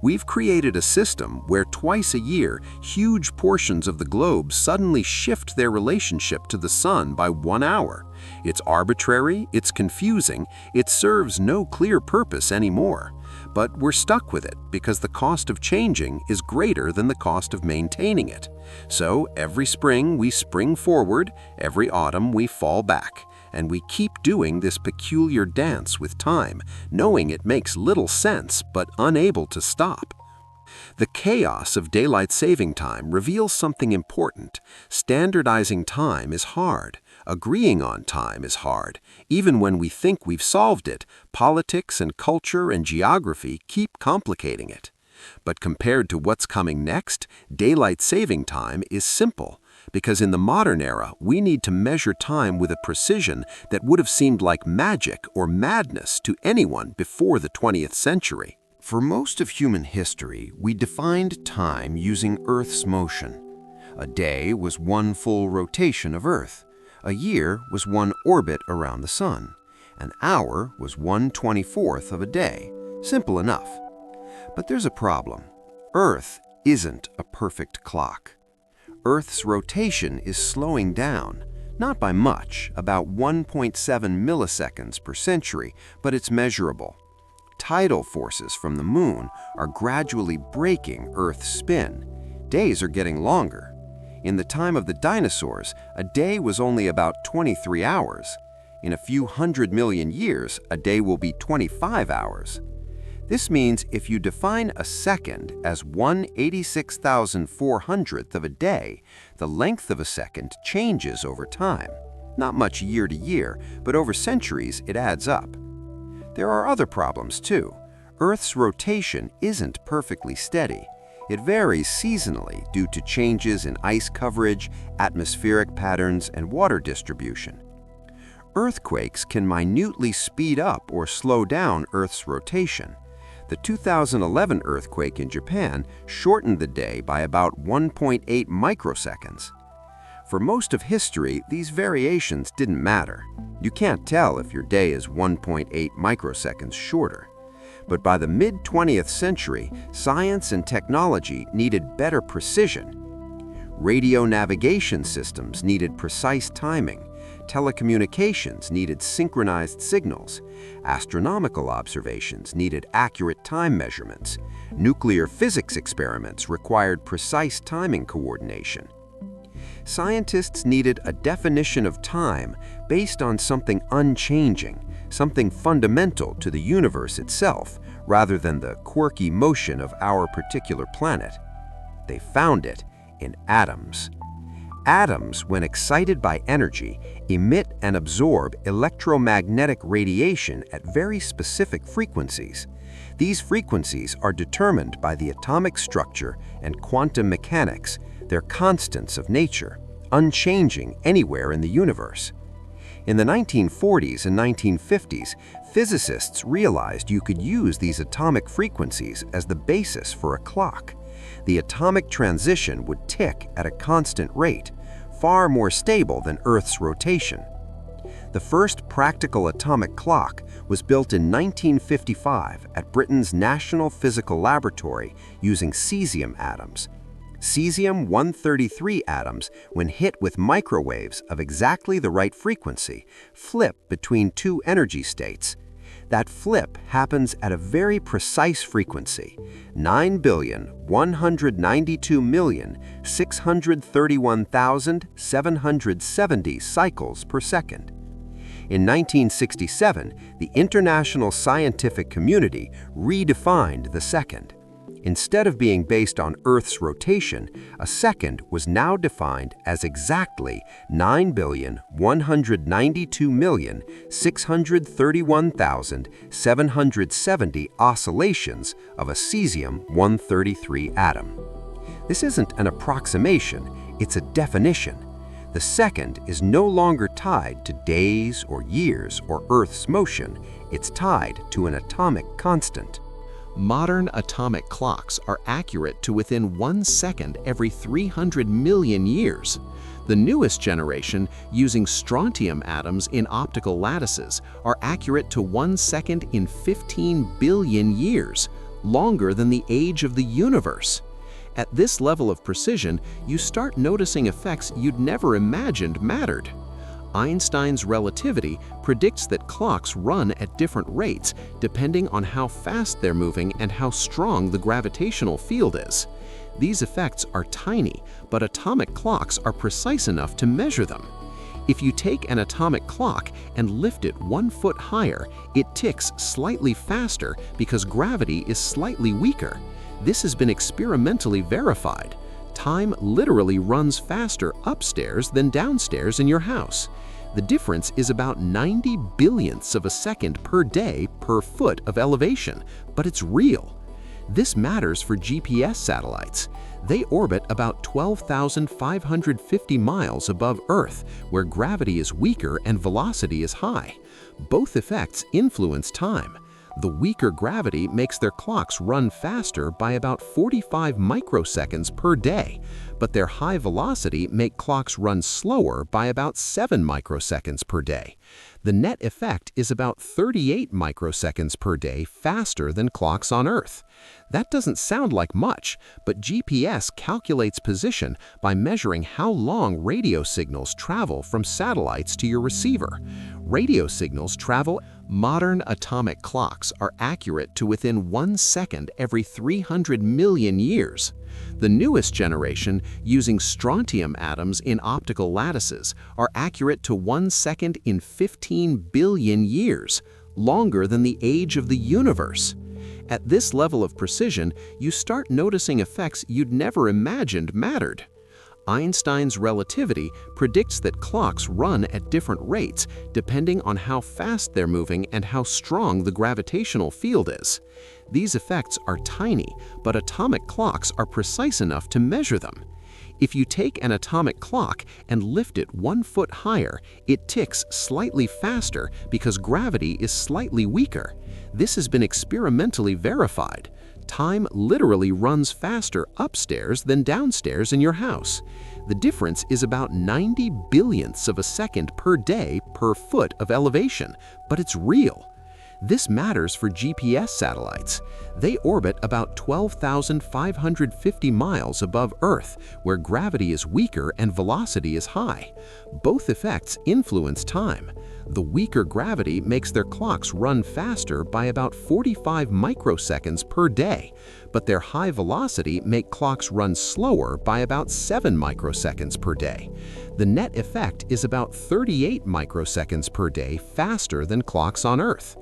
We've created a system where twice a year, huge portions of the globe suddenly shift their relationship to the sun by 1 hour. It's arbitrary, it's confusing, it serves no clear purpose anymore. But we're stuck with it because the cost of changing is greater than the cost of maintaining it. So every spring we spring forward, every autumn we fall back. And we keep doing this peculiar dance with time, knowing it makes little sense but unable to stop. The chaos of daylight saving time reveals something important. Standardizing time is hard. Agreeing on time is hard. Even when we think we've solved it, politics and culture and geography keep complicating it. But compared to what's coming next, daylight saving time is simple. Because in the modern era, we need to measure time with a precision that would have seemed like magic or madness to anyone before the 20th century. For most of human history, we defined time using Earth's motion. A day was one full rotation of Earth. A year was one orbit around the sun. An hour was 1/24th of a day. Simple enough. But there's a problem. Earth isn't a perfect clock. Earth's rotation is slowing down, not by much, about 1.7 milliseconds per century, but it's measurable. Tidal forces from the moon are gradually breaking Earth's spin. Days are getting longer. In the time of the dinosaurs, a day was only about 23 hours. In a few 100 million years, a day will be 25 hours. This means if you define a second as 1/86,400th of a day, the length of a second changes over time. Not much year to year, but over centuries it adds up. There are other problems too. Earth's rotation isn't perfectly steady. It varies seasonally due to changes in ice coverage, atmospheric patterns, and water distribution. Earthquakes can minutely speed up or slow down Earth's rotation. The 2011 earthquake in Japan shortened the day by about 1.8 microseconds. For most of history, these variations didn't matter. You can't tell if your day is 1.8 microseconds shorter. But by the mid-20th century, science and technology needed better precision. Radio navigation systems needed precise timing. Telecommunications needed synchronized signals. Astronomical observations needed accurate time measurements. Nuclear physics experiments required precise timing coordination. Scientists needed a definition of time based on something unchanging, something fundamental to the universe itself, rather than the quirky motion of our particular planet. They found it in atoms. Atoms, when excited by energy, emit and absorb electromagnetic radiation at very specific frequencies. These frequencies are determined by the atomic structure and quantum mechanics. They're constants of nature, unchanging anywhere in the universe. In the 1940s and 1950s, physicists realized you could use these atomic frequencies as the basis for a clock. The atomic transition would tick at a constant rate, far more stable than Earth's rotation. The first practical atomic clock was built in 1955 at Britain's National Physical Laboratory using cesium atoms. Cesium-133 atoms, when hit with microwaves of exactly the right frequency, flip between two energy states. That flip happens at a very precise frequency, 9,192,631,770 cycles per second. In 1967, the international scientific community redefined the second. Instead of being based on Earth's rotation, a second was now defined as exactly 9,192,631,770 oscillations of a cesium-133 atom. This isn't an approximation, it's a definition. The second is no longer tied to days or years or Earth's motion, it's tied to an atomic constant.
Modern atomic clocks are accurate to within 1 second every 300 million years. The newest generation, using strontium atoms in optical lattices, are accurate to 1 second in 15 billion years, longer than the age of the universe. At this level of precision, you start noticing effects you'd never imagined mattered. Einstein's relativity predicts that clocks run at different rates depending on how fast they're moving and how strong the gravitational field is. These effects are tiny, but atomic clocks are precise enough to measure them. If you take an atomic clock and lift it 1 foot higher, it ticks slightly faster because gravity is slightly weaker. This has been experimentally verified. Time literally runs faster upstairs than downstairs in your house. The difference is about 90 billionths of a second per day per foot of elevation, but it's real. This matters for GPS satellites. They orbit about 12,550 miles above Earth, where gravity is weaker and velocity is high. Both effects influence time. The weaker gravity makes their clocks run faster by about 45 microseconds per day, but their high velocity make clocks run slower by about 7 microseconds per day. The net effect is about 38 microseconds per day faster than clocks on Earth. That doesn't sound like much, but GPS calculates position by measuring how long radio signals travel from satellites to your receiver. Radio signals travel. Modern atomic clocks are accurate to within 1 second every 300 million years. The newest generation, using strontium atoms in optical lattices, are accurate to 1 second in 15 billion years, longer than the age of the universe. At this level of precision, you start noticing effects you'd never imagined mattered. Einstein's relativity predicts that clocks run at different rates depending on how fast they're moving and how strong the gravitational field is. These effects are tiny, but atomic clocks are precise enough to measure them. If you take an atomic clock and lift it 1 foot higher, it ticks slightly faster because gravity is slightly weaker. This has been experimentally verified. Time literally runs faster upstairs than downstairs in your house. The difference is about 90 billionths of a second per day per foot of elevation, but it's real. This matters for GPS satellites. They orbit about 12,550 miles above Earth, where gravity is weaker and velocity is high. Both effects influence time. The weaker gravity makes their clocks run faster by about 45 microseconds per day, but their high velocity make clocks run slower by about 7 microseconds per day. The net effect is about 38 microseconds per day faster than clocks on Earth.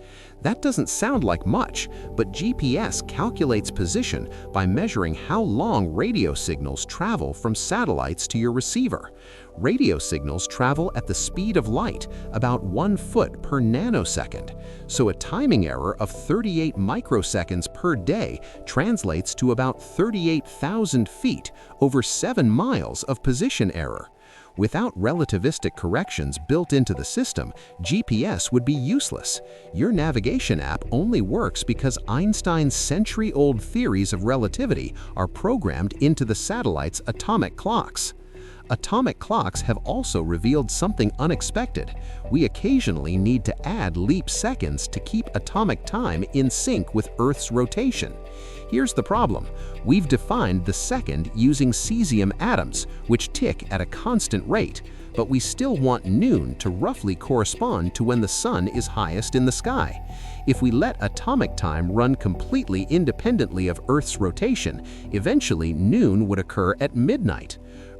That doesn't sound like much, but GPS calculates position by measuring how long radio signals travel from satellites to your receiver. Radio signals travel at the speed of light, about 1 foot per nanosecond. So a timing error of 38 microseconds per day translates to about 38,000 feet, over 7 miles of position error. Without relativistic corrections built into the system, GPS would be useless. Your navigation app only works because Einstein's century-old theories of relativity are programmed into the satellite's atomic clocks. Atomic clocks have also revealed something unexpected. We occasionally need to add leap seconds to keep atomic time in sync with Earth's rotation. Here's the problem. We've defined the second using cesium atoms, which tick at a constant rate, but we still want noon to roughly correspond to when the sun is highest in the sky. If we let atomic time run completely independently of Earth's rotation, eventually noon would occur at midnight.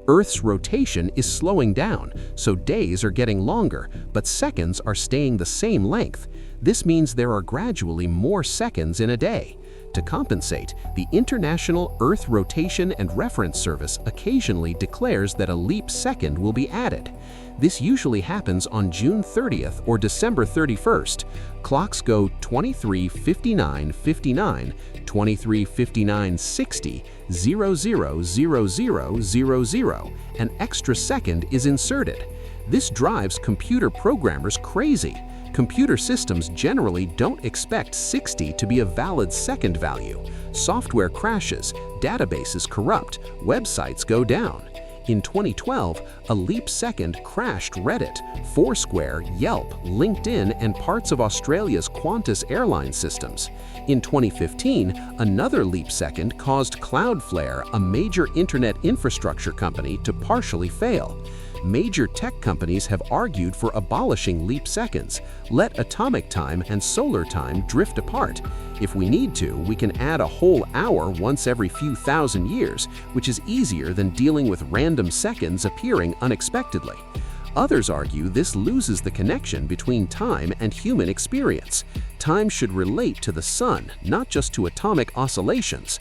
Earth's rotation is slowing down, so days are getting longer, but seconds are staying the same length. This means there are gradually more seconds in a day. To compensate, the International Earth Rotation and Reference Service occasionally declares that a leap second will be added. This usually happens on June 30th or December 31st. Clocks go 23:59:59, 23:59:60, 00:00:00. An extra second is inserted. This drives computer programmers crazy. Computer systems generally don't expect 60 to be a valid second value. Software crashes, databases corrupt, websites go down. In 2012, a leap second crashed Reddit, Foursquare, Yelp, LinkedIn, and parts of Australia's Qantas airline systems. In 2015, another leap second caused Cloudflare, a major internet infrastructure company, to partially fail. Major tech companies have argued for abolishing leap seconds. Let atomic time and solar time drift apart. If we need to, we can add a whole hour once every few thousand years, which is easier than dealing with random seconds appearing unexpectedly. Others argue this loses the connection between time and human experience. Time should relate to the sun, not just to atomic oscillations.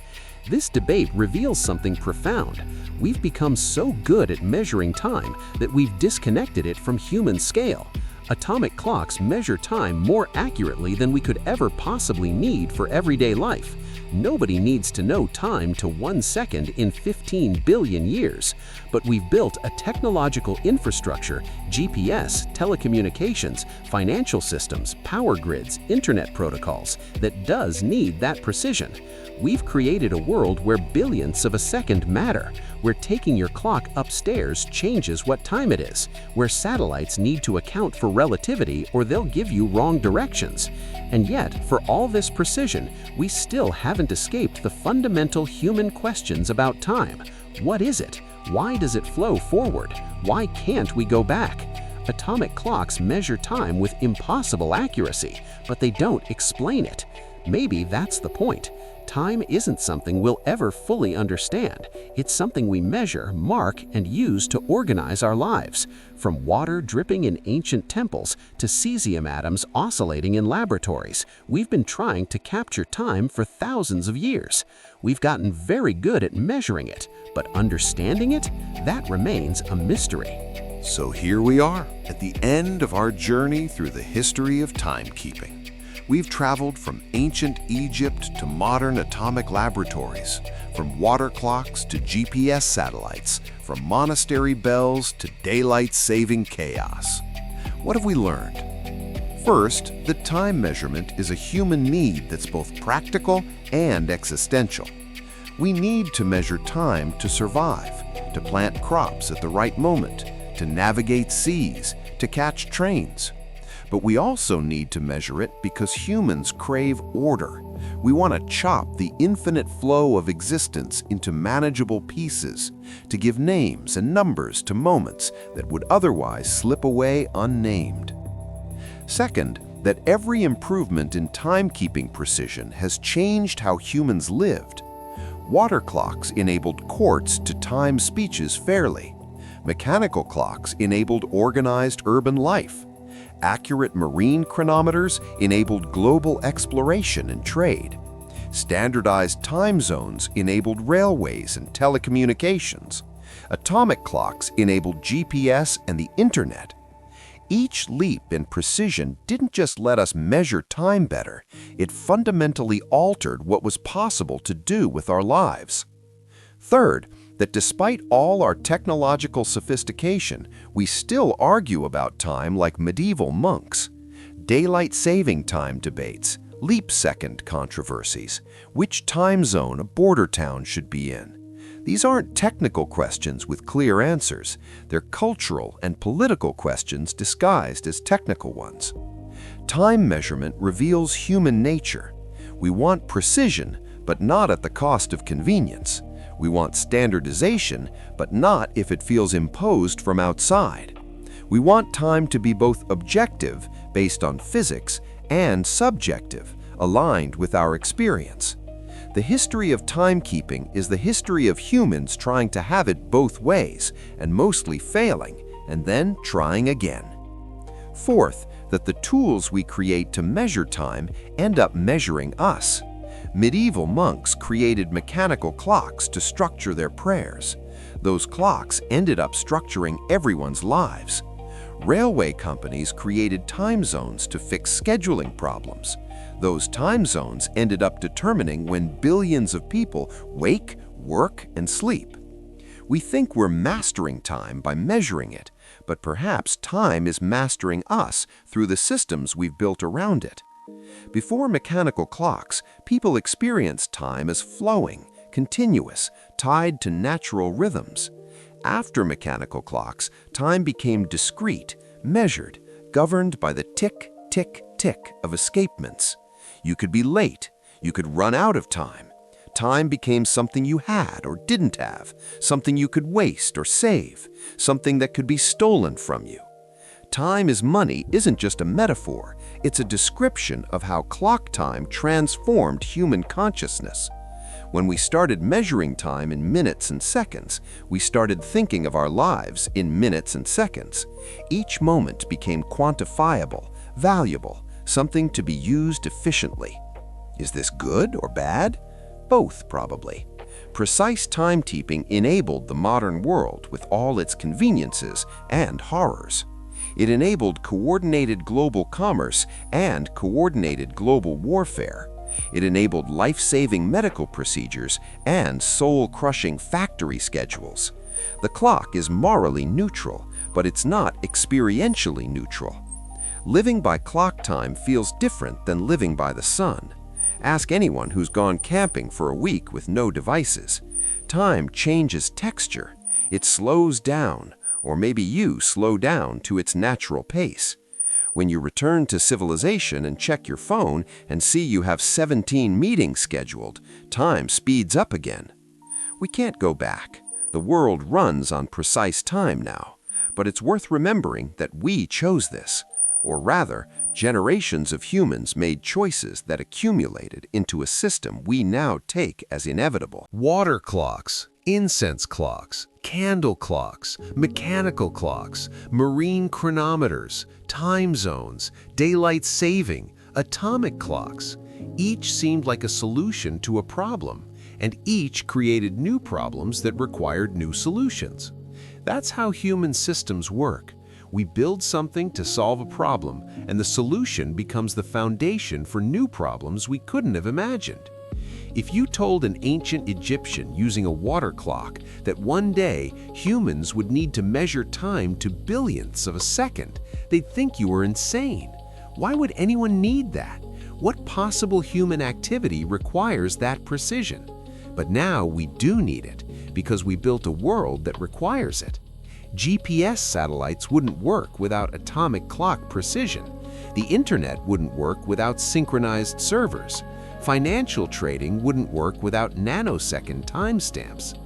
This debate reveals something profound. We've become so good at measuring time that we've disconnected it from human scale. Atomic clocks measure time more accurately than we could ever possibly need for everyday life. Nobody needs to know time to 1 second in 15 billion years, but we've built a technological infrastructure, GPS, telecommunications, financial systems, power grids, internet protocols, that does need that precision. We've created a world where billionths of a second matter, where taking your clock upstairs changes what time it is, where satellites need to account for relativity or they'll give you wrong directions. And yet, for all this precision, we still haven't escaped the fundamental human questions about time. What is it? Why does it flow forward? Why can't we go back? Atomic clocks measure time with impossible accuracy, but they don't explain it. Maybe that's the point. Time isn't something we'll ever fully understand. It's something we measure, mark, and use to organize our lives. From water dripping in ancient temples to cesium atoms oscillating in laboratories, we've been trying to capture time for thousands of years. We've gotten very good at measuring it, but understanding it, that remains a mystery.
So here we are, at the end of our journey through the history of timekeeping. We've traveled from ancient Egypt to modern atomic laboratories, from water clocks to GPS satellites, from monastery bells to daylight-saving chaos. What have we learned? First, that time measurement is a human need that's both practical and existential. We need to measure time to survive, to plant crops at the right moment, to navigate seas, to catch trains. But we also need to measure it because humans crave order. We want to chop the infinite flow of existence into manageable pieces, to give names and numbers to moments that would otherwise slip away unnamed. Second, that every improvement in timekeeping precision has changed how humans lived. Water clocks enabled courts to time speeches fairly. Mechanical clocks enabled organized urban life. Accurate marine chronometers enabled global exploration and trade. Standardized time zones enabled railways and telecommunications. Atomic clocks enabled GPS and the internet. Each leap in precision didn't just let us measure time better, it fundamentally altered what was possible to do with our lives. Third, that despite all our technological sophistication, we still argue about time like medieval monks. Daylight saving time debates, leap second controversies, which time zone a border town should be in. These aren't technical questions with clear answers. They're cultural and political questions disguised as technical ones. Time measurement reveals human nature. We want precision, but not at the cost of convenience. We want standardization, but not if it feels imposed from outside. We want time to be both objective, based on physics, and subjective, aligned with our experience. The history of timekeeping is the history of humans trying to have it both ways, and mostly failing, and then trying again. Fourth, that the tools we create to measure time end up measuring us. Medieval monks created mechanical clocks to structure their prayers. Those clocks ended up structuring everyone's lives. Railway companies created time zones to fix scheduling problems. Those time zones ended up determining when billions of people wake, work, and sleep. We think we're mastering time by measuring it, but perhaps time is mastering us through the systems we've built around it. Before mechanical clocks, people experienced time as flowing, continuous, tied to natural rhythms. After mechanical clocks, time became discrete, measured, governed by the tick, tick, tick of escapements. You could be late. You could run out of time. Time became something you had or didn't have, something you could waste or save, something that could be stolen from you. Time is money isn't just a metaphor, it's a description of how clock time transformed human consciousness. When we started measuring time in minutes and seconds, we started thinking of our lives in minutes and seconds. Each moment became quantifiable, valuable, something to be used efficiently. Is this good or bad? Both, probably. Precise timekeeping enabled the modern world with all its conveniences and horrors. It enabled coordinated global commerce and coordinated global warfare. It enabled life-saving medical procedures and soul-crushing factory schedules. The clock is morally neutral, but it's not experientially neutral. Living by clock time feels different than living by the sun. Ask anyone who's gone camping for a week with no devices. Time changes texture. It slows down, or maybe you slow down to its natural pace. When you return to civilization and check your phone and see you have 17 meetings scheduled, time speeds up again. We can't go back. The world runs on precise time now, but it's worth remembering that we chose this. Or rather, generations of humans made choices that accumulated into a system we now take as inevitable.
Water clocks, incense clocks, candle clocks, mechanical clocks, marine chronometers, time zones, daylight saving, atomic clocks. Each seemed like a solution to a problem, and each created new problems that required new solutions. That's how human systems work.
We build something to solve a problem, and the solution becomes the foundation for new problems we couldn't have imagined. If you told an ancient Egyptian using a water clock that one day humans would need to measure time to billionths of a second, they'd think you were insane. Why would anyone need that? What possible human activity requires that precision? But now we do need it, because we built a world that requires it. GPS satellites wouldn't work without atomic clock precision. The internet wouldn't work without synchronized servers. Financial trading wouldn't work without nanosecond timestamps.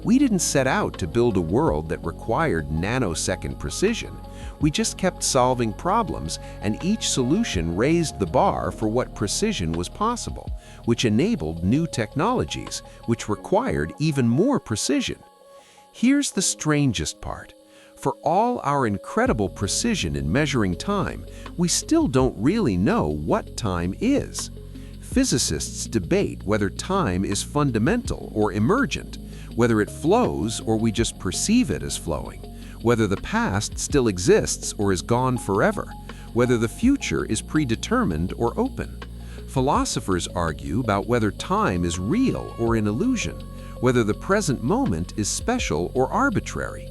We didn't set out to build a world that required nanosecond precision. We just kept solving problems, and each solution raised the bar for what precision was possible, which enabled new technologies, which required even more precision. Here's the strangest part. For all our incredible precision in measuring time, we still don't really know what time is. Physicists debate whether time is fundamental or emergent, whether it flows or we just perceive it as flowing, whether the past still exists or is gone forever, whether the future is predetermined or open. Philosophers argue about whether time is real or an illusion, whether the present moment is special or arbitrary.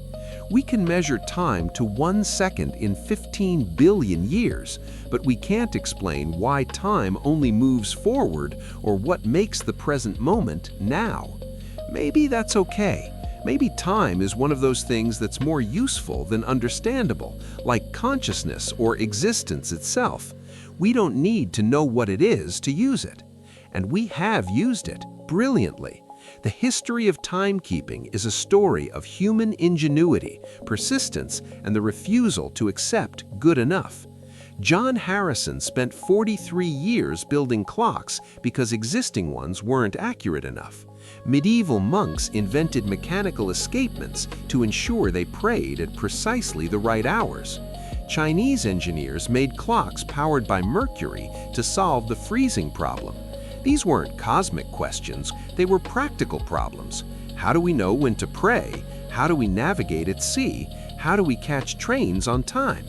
We can measure time to 1 second in 15 billion years, but we can't explain why time only moves forward or what makes the present moment now. Maybe that's okay. Maybe time is one of those things that's more useful than understandable, like consciousness or existence itself. We don't need to know what it is to use it. And we have used it brilliantly. The history of timekeeping is a story of human ingenuity, persistence, and the refusal to accept good enough. John Harrison spent 43 years building clocks because existing ones weren't accurate enough. Medieval monks invented mechanical escapements to ensure they prayed at precisely the right hours. Chinese engineers made clocks powered by mercury to solve the freezing problem. These weren't cosmic questions, they were practical problems. How do we know when to pray? How do we navigate at sea? How do we catch trains on time?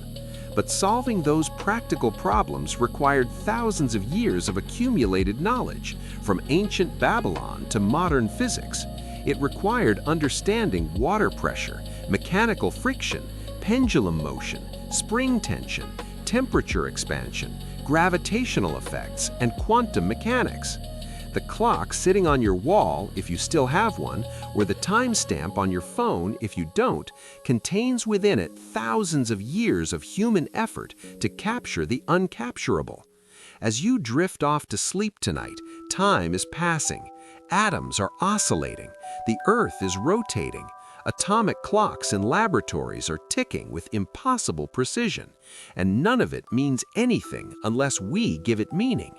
But solving those practical problems required thousands of years of accumulated knowledge, from ancient Babylon to modern physics. It required understanding water pressure, mechanical friction, pendulum motion, spring tension, temperature expansion, gravitational effects, and quantum mechanics. The clock sitting on your wall, if you still have one, or the timestamp on your phone, if you don't, contains within it thousands of years of human effort to capture the uncapturable. As you drift off to sleep tonight, time is passing. Atoms are oscillating. The Earth is rotating. Atomic clocks in laboratories are ticking with impossible precision, and none of it means anything unless we give it meaning.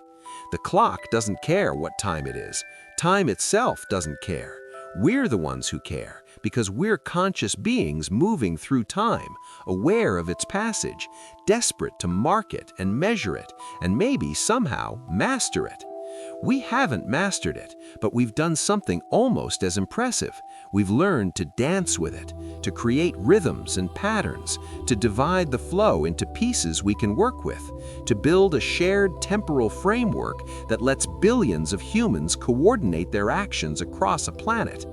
The clock doesn't care what time it is. Time itself doesn't care. We're the ones who care, because we're conscious beings moving through time, aware of its passage, desperate to mark it and measure it, and maybe somehow master it. We haven't mastered it, but we've done something almost as impressive. We've learned to dance with it, to create rhythms and patterns, to divide the flow into pieces we can work with, to build a shared temporal framework that lets billions of humans coordinate their actions across a planet.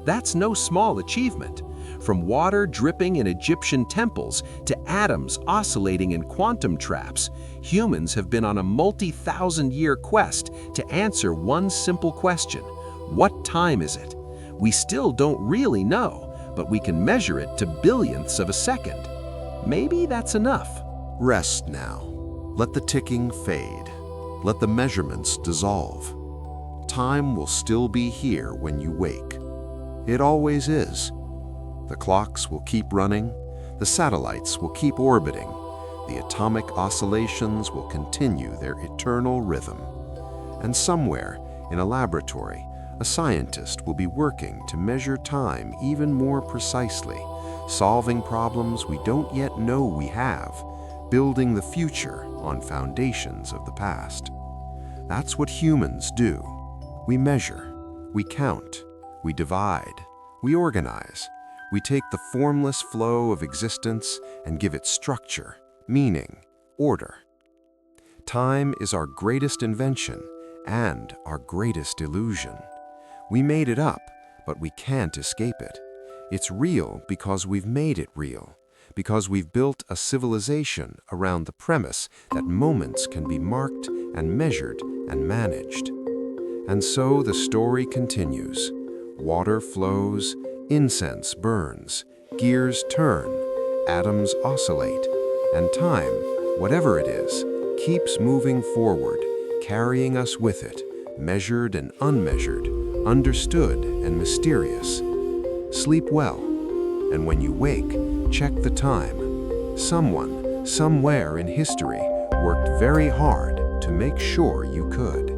That's no small achievement. From water dripping in Egyptian temples to atoms oscillating in quantum traps, humans have been on a multi-thousand-year quest to answer one simple question: what time is it? We still don't really know, but we can measure it to billionths of a second. Maybe that's enough.
Rest now. Let the ticking fade. Let the measurements dissolve. Time will still be here when you wake. It always is. The clocks will keep running. The satellites will keep orbiting. The atomic oscillations will continue their eternal rhythm. And somewhere, in a laboratory, a scientist will be working to measure time even more precisely, solving problems we don't yet know we have, building the future on foundations of the past. That's what humans do. We measure, we count, we divide, we organize,
We take the formless flow of existence and give it structure, meaning, order. Time is our greatest invention and our greatest illusion. We made it up, but we can't escape it. It's real because we've made it real, because we've built a civilization around the premise that moments can be marked and measured and managed. And so the story continues. Water flows, incense burns, gears turn, atoms oscillate, and time, whatever it is, keeps moving forward, carrying us with it, measured and unmeasured, understood and mysterious. Sleep well, and when you wake, check the time. Someone, somewhere in history, worked very hard to make sure you could.